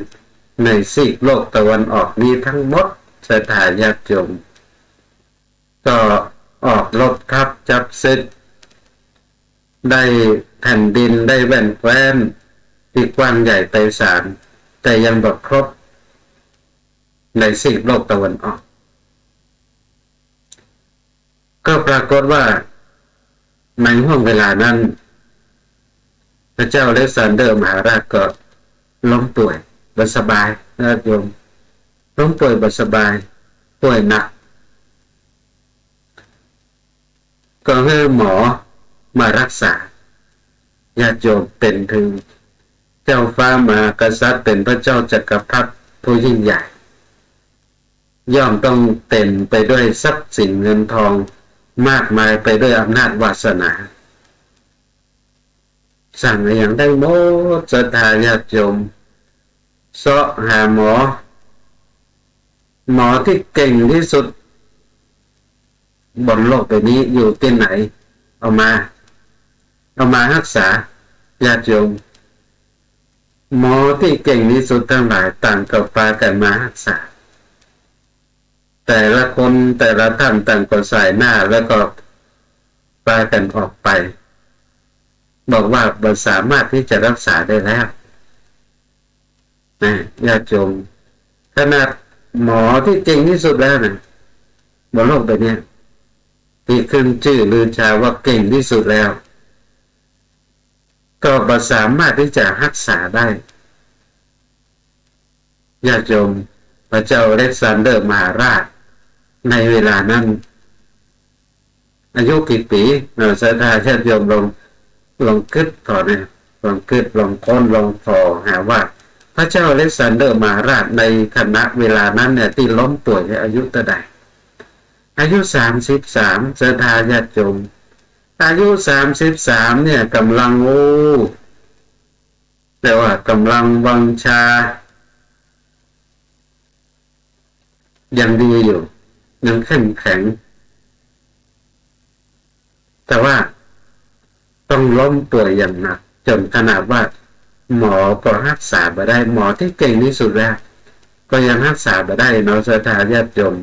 [SPEAKER 2] ในซีกโลกตะวันออกนี้ทั้งหมดศรัทธาญาติโยมก็ออกรบทัพจับศึกได้แผ่นดินได้แว่นแคว้นที่กว้างใหญ่ไพศาลแต่ยังบ่ครบในซีกโลกตะวันออกก็ปรากฏว่าในห่วงเวลานั้นพระเจ้าอเล็กซานเดอร์มหาราชก็ล้มป่วยบ่สบายญาติโยมล้มป่วยบ่สบายป่วยหนักก็ให้หมอมารักษาญาติโยมเป็นถึงเจ้าฟ้ามหากษัตริย์เป็นพระเจ้าจักรพรรดิผู้ยิ่งใหญ่ย่อมต้องเต็มไปด้วยทรัพย์สินเงินทองมากมายไปด้วยอำนาจวาสนาสั่งอย่างได้หมดศรัทธาญาติโยมเสาะหาหมอที่เก่งที่สุดบนโลกใบนี้อยู่ที่ไหนเอามารักษาญาติโยมหมอที่เก่งที่สุดทั้งหลายต่างก็พากันมารักษาแต่ละคนแต่ละท่านต่างก็สายหน้าแล้วก็พากันออกไปบอกว่าบ่สามารถที่จะรักษาได้แล้วนะญาติโยมขนาดหมอที่เก่งที่สุดแล้วนะบนโลกใบนี้ที่ขึ้นชื่อลือชาว่าเก่งที่สุดแล้วก็บ่สามารถที่จะรักษาได้ญาติโยมพระเจ้าอเล็กซานเดอร์มหาราชในเวลานั้นอายุกี่ปีศรัทธาญาติโยมลองคิดต่อเนี่ยลองคิดลองค้นลองพอหาว่าพระเจ้าอเล็กซานเดอร์มหาราชในขณะเวลานั้นเนี่ยที่ล้มป่วยอายุเท่าใดอายุ33ศรัทธาญาติโยมอายุ33เนี่ยกำลังแต่ว่ากำลังวังชายังดีอยู่ยังเข้มแข็งแต่ว่าต้องล้มป่วยอย่างหนักจนขนาดว่าหมอก็รักษาไม่ได้หมอที่เก่งที่สุดแล้วก็ยังรักษาไม่ได้เนาะศรัทธาญาติโยม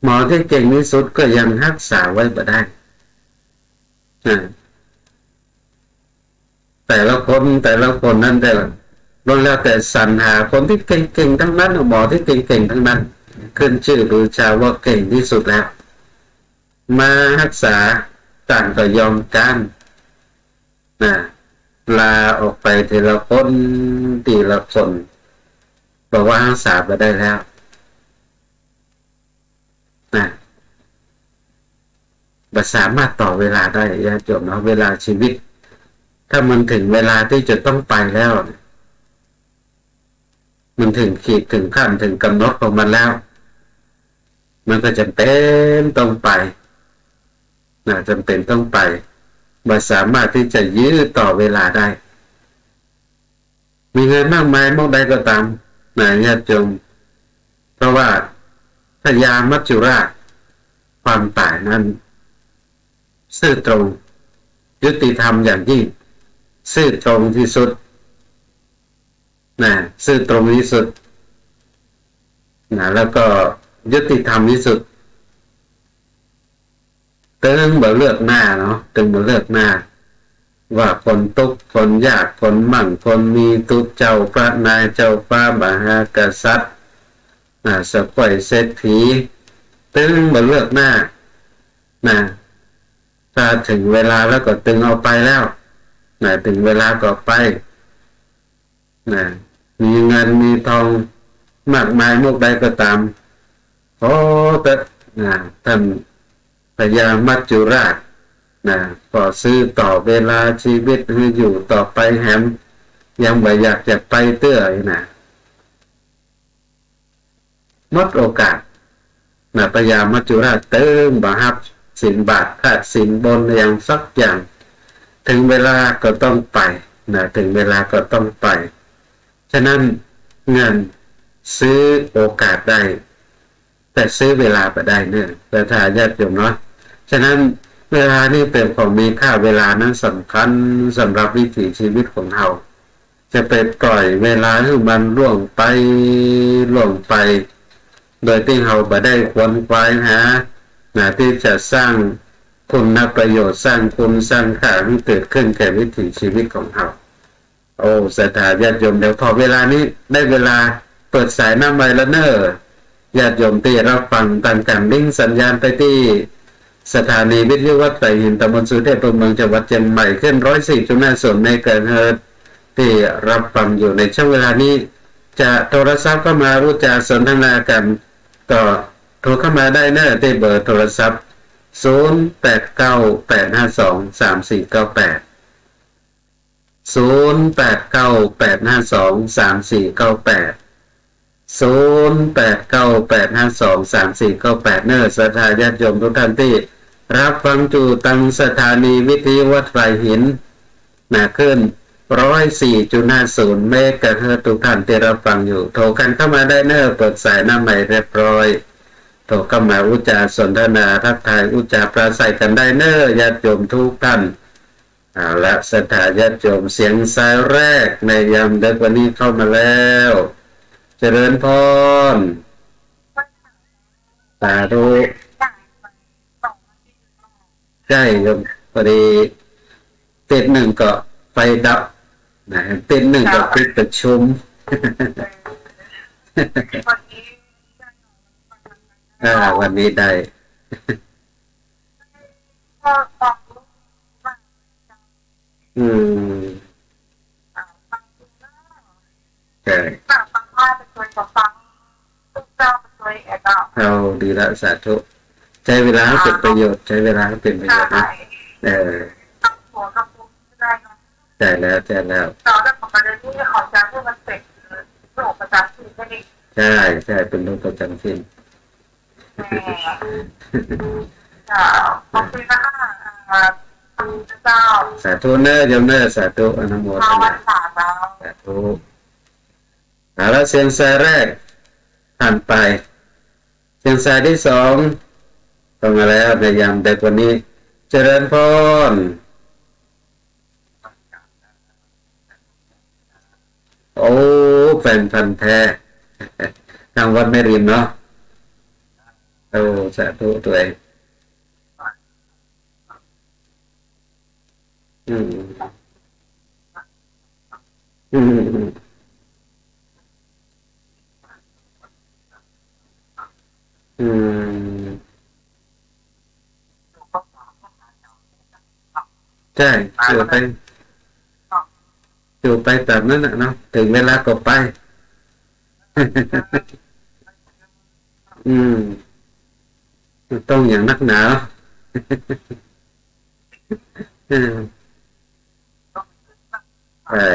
[SPEAKER 2] หมอที่เก่งที่สุดก็ยังรักษาไว้ไม่ได้แต่ละคนนั้นแต่ละแล้วแต่สรรหาคนที่เก่งๆทั้งนั้นหมอที่เก่งๆทั้งนั้นขึ้นชื่อหรือชาว่าเก่งที่สุดแล้ว มารักษาต่างก็ยอมกันนะลาออกไปทีละคนทีละคนบอกว่ารักษาไปได้แล้วนะบัสามารถต่อเวลาได้ญาติโยมเนาะเวลาชีวิตถ้ามันถึงเวลาที่จะต้องไปแล้วมันถึงขีดถึงขั้นถึงกำหนดของมันแล้วมันก็จำเป็นต้องไปนะจำเป็นต้องไปบัสามารถที่จะยื้อต่อเวลาได้มีเงินมากมายมากใดก็ตามนะญาติโยมเพราะว่าพญามัจจุราชความตายนั้นซื่อตรงยุติธรรมอย่างยิ่งซื่อตรงที่สุดนะซื่อตรงที่สุดนะแล้วก็ยุติธรรมที่สุดตึงบ่เลือกหน้าเนาะตึงบ่เลือกหน้าว่าคนทุกข์คนยากคนมั่งคนมีทุกเจ้าพระนายเจ้าฟ้ามหากษัตริย์สกอยเศรษฐีตึงบ่เลือกหน้านะถ้าถึงเวลาแล้วก็ตึงเอาไปแล้วนะถึงเวลาก็ไปนะมีเงินมีทองมากมายมุกใดก็ตามขอแต่ท่านพญามัจจุราชนะก็ซื้อต่อเวลาชีวิตให้อยู่ต่อไปแหมยังไม่อยากจะไปเตื้อนะหมดโอกาสนะพญามัจจุราชเติมบาฮับสินบาทขาดสินบนอย่างสักอย่างถึงเวลาก็ต้องไปนะถึงเวลาก็ต้องไปฉะนั้นเงินซื้อโอกาสได้แต่ซื้อเวลาไปได้เนี่ยแต่ถ้าญาติโยมเนาะฉะนั้นเวลานี่เป็นของมีค่าเวลานั้นสำคัญสำหรับวิถีชีวิตของเราจะไปปล่อยเวลาให้มันล่วงไปโดยที่เราไม่ได้ควรคว้าหาที่จะสร้างคุณประโยชน์สร้างคุณสร้างค่าที่เกิดขึ้นแก่วิถีชีวิตของเราโอ้ศรัทธาญาติโยมเดี๋ยวพอเวลานี้ได้เวลาเปิดสายน้ำใบละเนอญาติโยมที่รับฟังตามการลิงก์สัญญาณไปที่สถานีวิทยุวัดไผ่หินตำบลสุเทพตัวเมืองจังหวัดเชียงใหม่ขึ้น 104.50 เมกะเฮิรตซ์ที่รับฟังอยู่ในช่วงเวลานี้จะโทรศัพท์เข้ามารู้จักสนทนากันก็โทรเข้ามาได้นะที่เบอร์โทรศัพท์0898523498 0898523498เนอสถาญาติโยมทุกท่านที่รับฟังอยู่ตั้งสถานีวิทยุวัดไผ่หินขึ้น 104.50 เมกะเฮิรตซ์ทุกท่านที่รับฟังอยู่โทรกันเข้ามาได้เนอเปิดสายหน้าใหม่เรียบร้อยโทรเข้ามาอุจจาสนทนาทักทายอุจจาปราศัยกันได้เนอญาติโยมทุกท่านเอาละสถาญาติโยมเสียงสายแรกในยามดึกวันนี้เข้ามาแล้วเจริญพรสาธุใช่โยมพอดีติดหนึ่งก็ไฟดับติดหนึ่งก็ปิดประชุมวันนี้ได้ใช่เอาดีละสาธุใช้เวลาให้เป็นประโยชน์ใช้เวลาให้เป็นประโยชน์นะใช่แล้วใช่แล้วใช่ใช่เป็นโรคประจำถิ่นสาธุเนอโยมเนอสาธุอนุโมทนาสาธุเอาละเสียงสายแรกผ่านไปเสียงสายที่สองเข้ามาแล้วในยามเด็กวันนี้เจริญพรโอ้แฟนพันธุ์แท้ทางวัดแม่ริมเนาะโอ้สาธุตัวเองอืมอืมอืม อยู่ไปอยู่ไปแบบนั้นนะเนาะถึงเวลาก็ไป อืมต้องอย่างนักหนา อืมใช่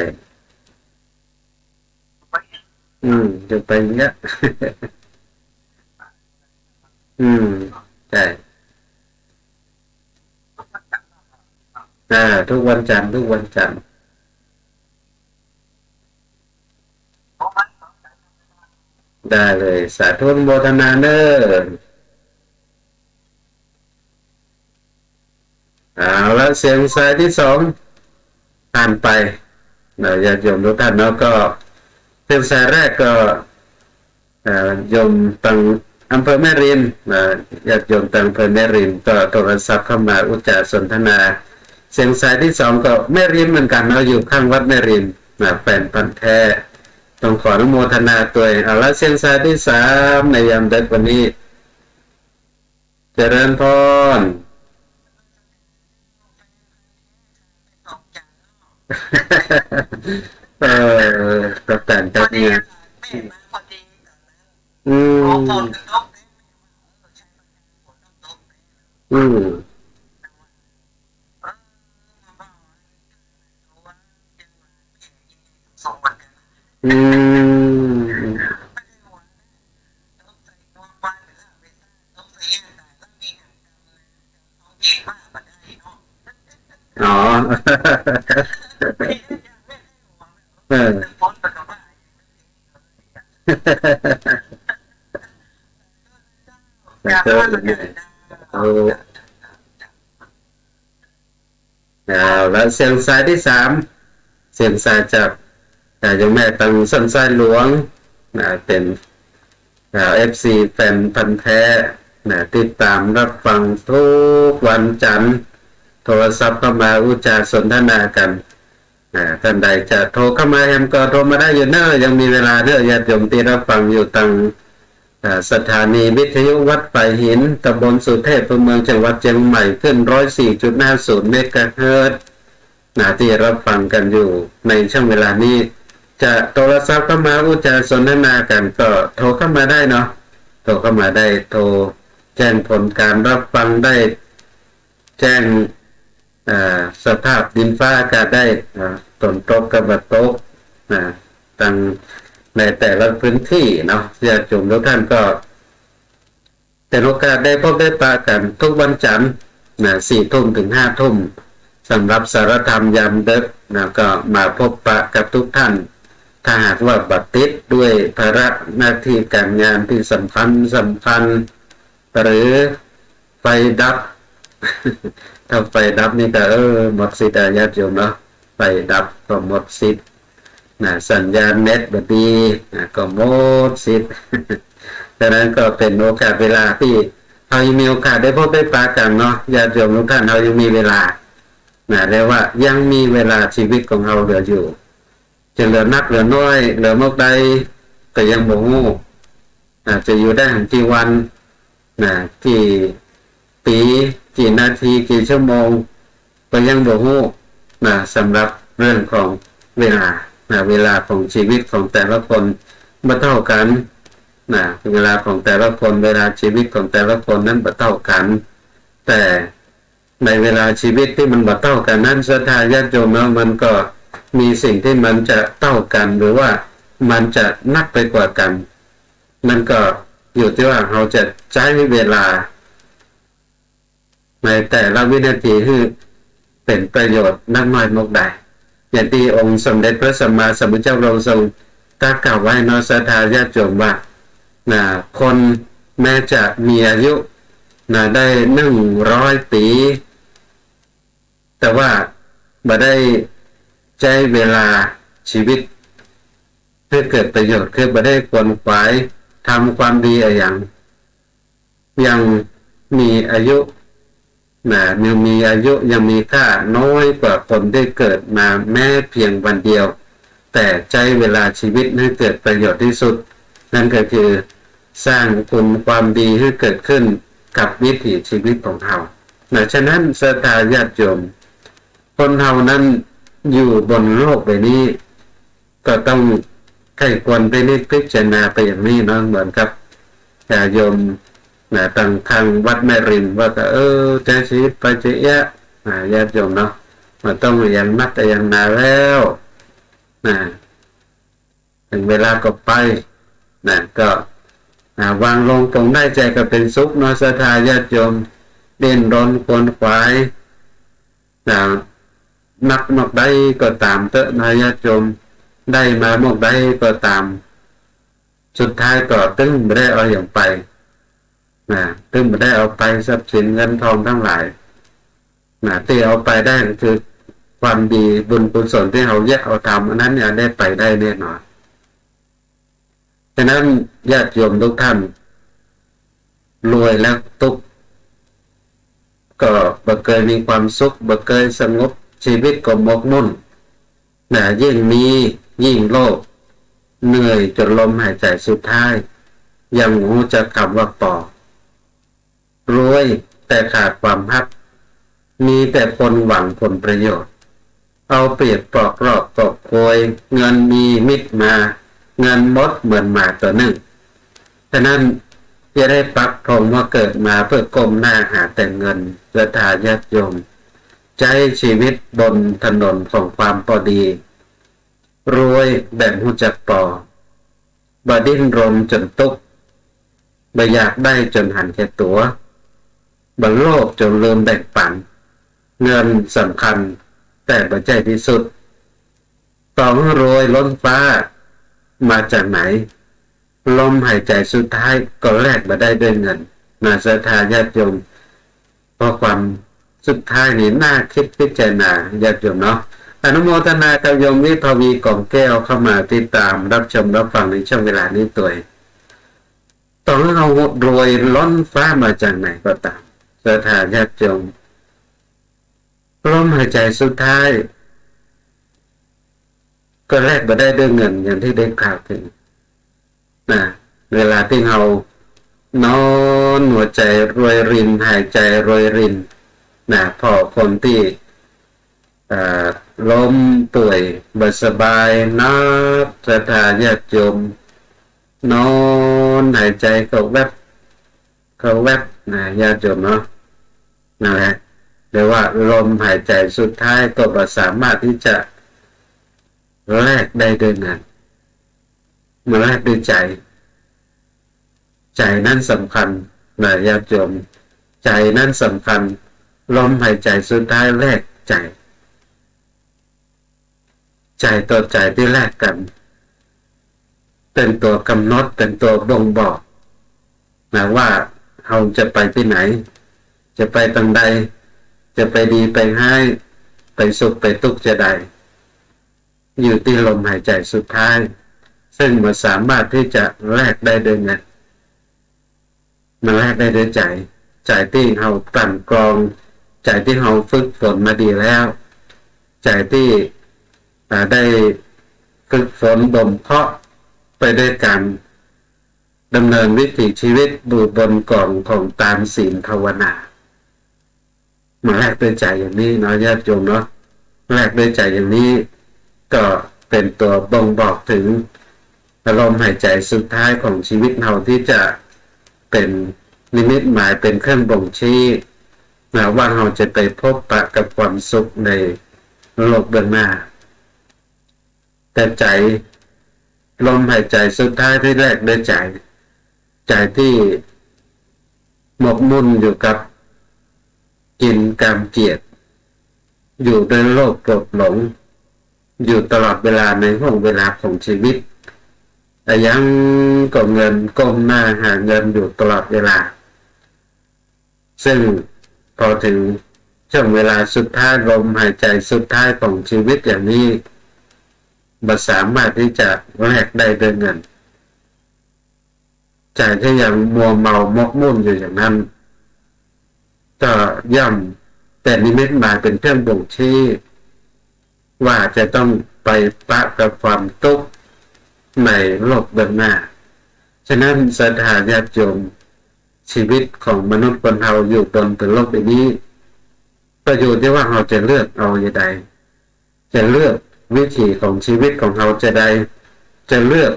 [SPEAKER 2] จะไปเนี้ย ใช่ทุกวันจันทร์ทุกวันจันทร์ได้เลยสาธุโมทนาเนอเอาละเสียงสายที่สองผ่านไปญาติโยมทุกท่านเนาะก็เสียงสายแรกก็โยมตังอำเภอแม่ริมญาติโยมตังอำเภอแม่ริมก็โทรศัพท์เข้ามาอุจจาสนทนาเสียงสายที่สองก็แม่ริมเหมือนกันเนาะอยู่ข้างวัดแม่ริมแฟนพันธุ์แท้ต้องขออนุโมทนาตัวเองเอาละเสียงสายที่สามในยามเด็กวันนี้เจริญพรก็แต่งกันเนี่ยอืมอ๋อแล้วเสียงสายที่สามเสียงสายจากเจ้าแม่ตังสันทรายหลวงเป็นFC แฟนพันธุ์แท้ติดตามรับฟังทุกวันจันทร์โทรศัพท์เข้ามาอุจจาสนทนากันท่านใดจะโทรเข้ามาแอมก็โทรมาได้อยู่เนอะยังมีเวลาเด้อญาติโยมที่รับฟังอยู่ตังสถานีวิทยุวัดป่าหินตำบลสุเทพเมืองจังหวัดเชียงใหม่ขึ้น 104.50 เมกะเฮิรตซ์ที่รับฟังกันอยู่ในช่วงเวลานี้จะโทรศัพท์เข้ามาอุจจาสนทนากันก็โทรเข้ามาได้เนาะโทรเข้ามาได้โทรแจ้งผลการรับฟังได้แจ้งสภาพดินฟ้าอากาศได้ฝนตกกับบัดตกตั้งในแต่ละพื้นที่เนาะญาติโยมทุกท่านก็เป็นโอกาสได้พบได้ปะกันทุกวันจันทร์4 ทุ่มถึง 5 ทุ่มสำหรับสารธรรมยามดึกก็มาพบปะกับทุกท่านถ้าหากว่าบัดติดด้วยภาระหน้าที่การงานที่สำคัญหรือไฟดับ ถ้าไฟดับนี่ก็หมดสิทธิ์ญาติโยมเนาะไฟดับก็หมดสิทธิ์สัญญาณเน็ตบดีก็หมดสิทธิ์ ดังนั้นก็เป็นโอกาสเวลาที่เรายังมีโอกาสได้พบได้ปะกันเนาะญาติโยมทุกท่านเรายังมีเวลาเรียกว่ายังมีเวลาชีวิตของเราเหลืออยู่จะเหลือนักเหลือน้อยเหลือมากใดก็ยังบ่ฮู้จะอยู่ได้ถึงกี่วันกี่ปีกี่นาทีกี่ชั่วโมงก็ยังบ่ฮู้สำหรับเรื่องของเวลาเวลาของชีวิตของแต่ละคนบ่เท่ากันเวลาของแต่ละคนเวลาชีวิตของแต่ละคนนั้นบ่เท่ากันแต่ในเวลาชีวิตที่มันบ่เท่ากันนั้นศรัทธาญาติโยมมันก็มีสิ่งที่มันจะเท่ากันหรือว่ามันจะนักไปกว่ากันมันก็อยู่ที่ว่าเราจะใช้เวลาในแต่ละวินาทีที่เป็นประโยชน์นักน้อยมากใดอย่างที่องค์สมเด็จพระสัมมาสัมพุทธเจ้าเราทรงตรัสกล่าวไว้ในศรัทธาญาติโยมว่าคนแม้จะมีอายุได้100 ปีแต่ว่าบ่ได้ใช้เวลาชีวิตเพื่อเกิดประโยชน์คือบ่ได้ขวนขวายทำความดีอย่างยังมีอายุยังมีอายุยังมีค่าน้อยกว่าคนที่เกิดมาแม้เพียงวันเดียวแต่ใช้เวลาชีวิตให้เกิดประโยชน์ที่สุดนั่นก็คือสร้างคุณความดีให้เกิดขึ้นกับวิถีชีวิตของเราฉะนั้นศรัทธาญาติโยม คนเฮานั้นอยู่บนโลกใบนี้ก็ต้องใครควรไปนิพพิจารณาไปอย่างนี้เนาะเหมือนกับโยมทางวัดแม่ริมว่าก็ใช้ชีวิตไปเยอะญาติโยมเนาะมันต้องอย่างนักอย่างนาแล้วถึงเวลาก็ไปก็วางลงตรงได้ใจก็เป็นสุขเนาะศรัทธาญาติโยมเด่นร้อนควนขวายนักมากได้ก็ตามเตอะนะญาติโยมได้มามากได้ก็ตามสุดท้ายก็ตึ้งไม่ได้เอาอย่างไปตึ้งไม่ได้เอาไปทรัพย์สินเงินทองทั้งหลายที่เอาไปได้คือความดีบุญกุศลที่เราแยกเอาทำอันนั้นเนี่ยได้ไปได้แน่นอนฉะนั้นญาติโยมทุกท่านรวยแล้วทุกก็บ่เคยมีความสุขบ่เคยสงบชีวิตก็หมกมุ่นยิ่งมียิ่งโลภเหนื่อยจนลมหายใจสุดท้ายยังรู้จักคำว่าปอรวยแต่ขาดความฮักมีแต่คนหวังผลประโยชน์เอาเปรียบปอกรอบกอบโกยเงินมีมิตรมาเงินหมดเหมือนหมาตัวหนึ่งฉะนั้นจะได้ปักธงว่าเกิดมาเพื่อก้มหน้าหาแต่เงินศรัทธาญาติโยมใช้ชีวิตบนถนนของความพอดีรวยแบบหูจักปอบดิ้นรนจนตุกบ่อยากได้จนหันแค่ตัวบ่โลภจนลืมแบ่งปันเงินสำคัญแต่บ่ใจที่สุดต้องรวยล้นฟ้ามาจากไหนลมหายใจสุดท้ายก็แลกมาได้ด้วยเงินศรัทธาญาติโยมเพราะความสุดท้ายนี่น่าคิดพิจารณาญาติโยมเนาะอนุโมทนากับโยมวิภวีกล่องแก้วเข้ามาติดตามรับชมรับฟังในช่วงเวลานี้ตัวต้องเอารวยล้นฟ้ามาจากไหนก็ตามศรัทธาญาติโยมลมหายใจสุดท้ายก็แลกมาได้ด้วยเงินอย่างที่ได้กล่าวถึงเวลาที่เรานอนหัวใจรวยรินหายใจรวยรินพอคนที่ล้มป่วยบ่สบายนับศรัทธาญาติโยมนอนหายใจเขาแวบญาติโยมเนาะนั่นแหละเรียกว่าลมหายใจสุดท้ายก็บ่สามารถที่จะแลกได้ด้วยเงินมาแลกด้วยใจนั้นสำคัญญาติโยมใจนั้นสำคัญลมหายใจสุดท้ายแลกใจต่อใจที่แลกกันเป็นตัวกำหนดเป็นตัวบ่งบอกว่าเราจะไปที่ไหนจะไปทางใดจะไปดีไปให้ไปสุขไปทุกข์จะใดอยู่ที่ลมหายใจสุดท้ายซึ่งมันสามารถที่จะแลกได้ด้วยเงินมันแลกได้ด้วยใจที่เรากลั่นกรองใจที่เราฝึกฝนมาดีแล้วใจที่ได้ฝึกฝนบ่มเพาะไปด้วยกันดำเนินวิถีชีวิตบูบนกล่องของตามศีลภาวนามาแลกด้วยใจอย่างนี้เนาะญาติโยมเนาะแลกด้วยใจอย่างนี้ก็เป็นตัวบ่งบอกถึงลมหายใจสุดท้ายของชีวิตเราที่จะเป็นนิมิตหมายเป็นเครื่องบ่งชี้ว่าเราจะไปพบปะกับความสุขในโลกเบื้องหน้าแต่ใจลมหายใจสุดท้ายที่แรกด้วยใจที่หมกมุ่นอยู่กับกินกามเกียรติอยู่ในโลกโกรธหลงอยู่ตลอดเวลาในห่วงเวลาของชีวิตแต่ยังก็เงินก้มหน้าหาเงินอยู่ตลอดเวลาซึ่งพอถึงช่วงเวลาสุดท้ายลมหายใจสุดท้ายของชีวิตอย่างนี้บ่สามารถที่จะแลกได้ด้วยเงินใจที่ยังมัวเมามกมุ่นอยู่อย่างนั้นก็ย่อมแต่นิมิตหมายเป็นเครื่องบ่งชี้ว่าจะต้องไปปะกับความทุกข์ในโลกเบื้องหน้าฉะนั้นศรัทธาญาติโยมชีวิตของมนุษย์คนเราอยู่บนโลกใบนี้ ป ประโยชน์ที่ว่าเราจะเลือกเอาอย่างใดจะเลือกวิถีของชีวิตของเราจะเลือก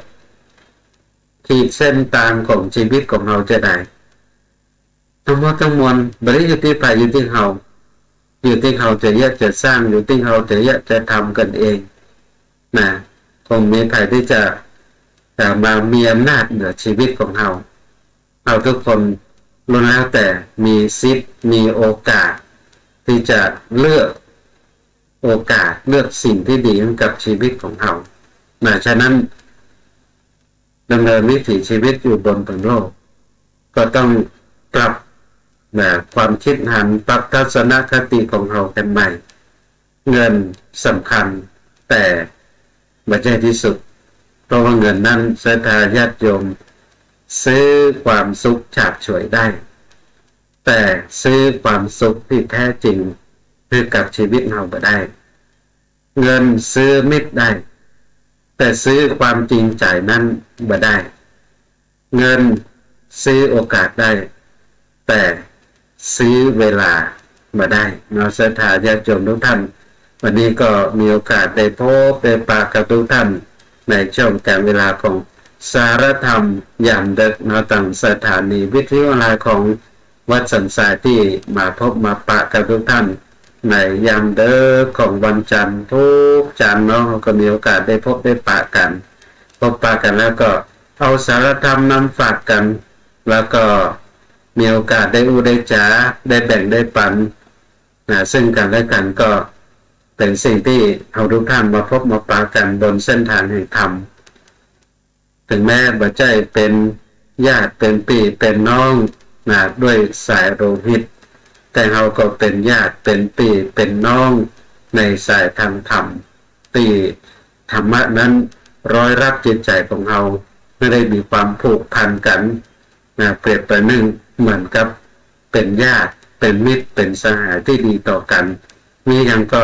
[SPEAKER 2] ขีดเส้นตางของชีวิตของเราจะได้ทั้งหมดทั้งมวลบริอยู่ที่ไปอยู่ที่เราอยู่ที่เราจะอยากจะสร้างอยู่ที่เราจะอยากจะทำกันเองนะคงมีใครที่จะมามีอำนาจเหนือชีวิตของเราทุกคนล้วนแล้วแต่มีสิทธิ์มีโอกาสที่จะเลือกโอกาสเลือกสิ่งที่ดีให้กับชีวิตของเราฉะนั้นดำเนินวิถีชีวิตอยู่บนผืนโลกก็ต้องปรับความคิดหันปรับทัศนคติของเรากันใหม่เงินสำคัญแต่ไม่ใช่ที่สุดเพราะว่าเงินนั้นศรัทธาญาติโยมซื้อความสุขฉาบฉวยได้แต่ซื้อความสุขที่แท้จริงคือกับชีวิตเราไม่ได้เงินซื้อมิตรได้แต่ซื้อความจริงใจนั้นไม่ได้เงินซื้อโอกาสได้แต่ซื้อเวลาไม่ได้ศรัทธาญาติโยมทุกท่านวันนี้ก็มีโอกาสได้พบได้ปะกับทุกท่านในช่วงการเวลาของสารธรรมยามดึกต่างสถานีวิทยุออนไลน์ของวัดสันทรายที่มาพบมาปะกับทุกท่านในยามเดิมของวันจันทร์ทุกจันทร์ก็มีโอกาสได้พบได้ปะกันแล้วก็เอาสารธรรมนำฝากกันแล้วก็มีโอกาสได้อู้ได้จ๋าได้แบ่งได้ปันซึ่งกันและกันก็เป็นสิ่งที่เอาทุกท่านมาพบมาปะกันบนเส้นทางแห่งธรรมถึงแม้บ่ใจเป็นญาติเป็นพี่เป็นน้องด้วยสายโลหิตแต่เราก็เป็นญาติเป็นพี่เป็นน้องในสายทางธรรมที่ธรรมะนั้นร้อยรับจิตใจของเราไม่ได้มีความผูกพันกันเปรียบประหนึ่งเหมือนกับเป็นญาติเป็นมิตรเป็นสหายที่ดีต่อกันมีอย่างก็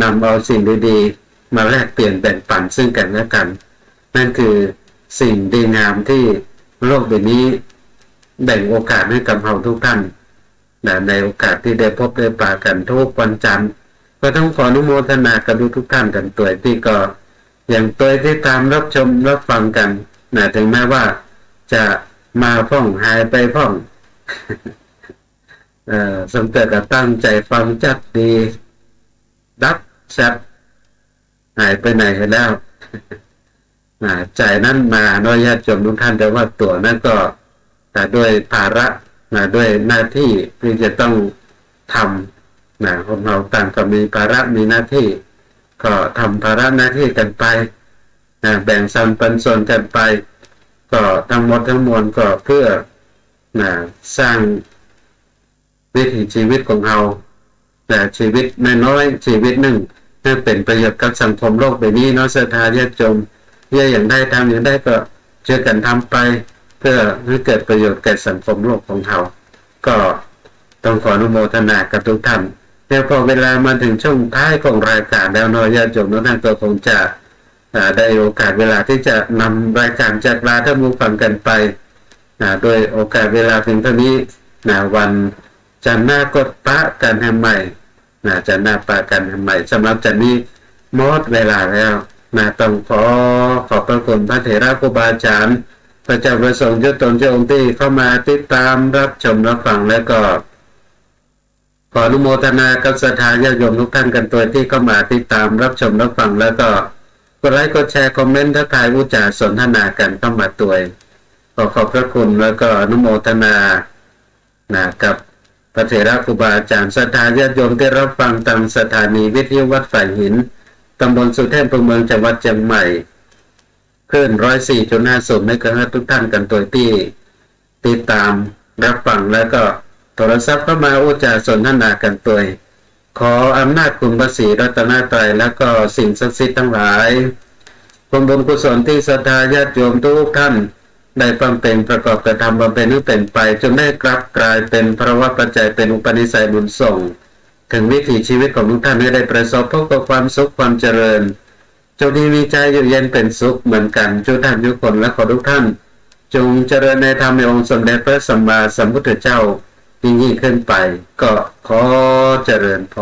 [SPEAKER 2] นำเอาสิ่งดีๆมาแลกเปลี่ยนแบ่งปันซึ่งกันและกันนั่นคือสิ่งดีงามที่โลกใบนี้แบ่งโอกาสให้กับเราทุกท่านในโอกาสที่ได้พบได้ปะกันทุกวันจันทร์ก็ต้องขออนุโมทนากับทุกท่านกันตัวที่ก็อย่างตัวที่ตามรับชมรับฟังกันถึงแม้ว่าจะมาพ่องหายไปพ่องสมเด็จก็ตั้งใจฟังจัดดีดับชัดหายไปไหนแล้วใจนั้นมาน้อยญาติโยมทุกท่านแต่ว่าตัวนั้นก็ด้วยภาระด้วยหน้าที่ที่จะต้องทำของเราต่างก็มีภาระมีหน้าที่ก็ทำภาระหน้าที่กันไปแบ่งสันปันส่วนกันไปก็ทั้งหมดทั้งมวลก็เพื่อสร้างวิถีชีวิตของเราชีวิตน้อยๆชีวิตหนึ่งให้เป็นประโยชน์กับสังคมโลกใบนี้ศรัทธาญาติโยมอย่างได้ทำอย่างได้ก็ช่วยกันทำไปเพื่อให้เกิดประโยชน์แก่สังคมโลกของเราก็ต้องขออนุโมทนากับทุกท่านแล้วพอเวลามาถึงช่วงท้ายของรายการแล้วญาติโยมทุกท่านก็คงจะได้โอกาสเวลาที่จะนำรายการจากลาท่านผู้ฟังกันไปโดยโอกาสเวลาเพียงเท่านี้วันจันทร์หน้าก็ปะกันให้ใหม่จันทร์หน้าปะกันให้ใหม่สำหรับจันทร์นี้หมดเวลาแล้วต้องขอบพระคุณพระเถระครูบาอาจารย์พระเจ้าประสงค์ยศตนเจ้าองค์ที่เข้ามาติดตามรับชมรับฟังแล้วก็ขออนุโมทนากับศรัทธาญาติโยมทุกท่านกันตัวที่เข้ามาติดตามรับชมรับฟังแล้วก็กดไลค์กดแชร์คอมเมนต์ทักทายอุจาสนทนากันเข้ามาตัวขอบพระคุณแล้วก็อนุโมทนากับพระเถระครูบาอาจารย์ศรัทธาญาติโยมที่รับฟังตามสถานีวิทยุวัดฝ่ายหินตำบลสุเทพอำเภอเมืองจังหวัดเชียงใหม่คลื่น 104.50 เมกะเฮิรตซ์ทุกท่านกันตัวที่ติดตามรับฟังแล้วก็โทรศัพท์เข้ามาอุจาสนทนากันตัวขออำนาจคุณพระศรีรัตนตรัยแล้วก็สิ่งศักดิ์สิทธิ์ทั้งหลายความบุญกุศลที่ศรัทธาญาติโยมทุกท่านได้บำเพ็ญประกอบกระทำบำเพ็ญให้เป็นไปจนได้กลับกลายเป็นภาวะปัจจัยเป็นอุปนิสัยบุญส่งถึงวิถีชีวิตของทุกท่านให้ได้ประสบพบกับความสุขความเจริญจงมีใจอยู่เย็นเป็นสุขเหมือนกันทุกท่านทุกคนและขอทุกท่านจงเจริญในธรรมในองค์สมเด็จพระสัมมาสัมพุทธเจ้ายิ่งขึ้นไปก็ขอเจริญพร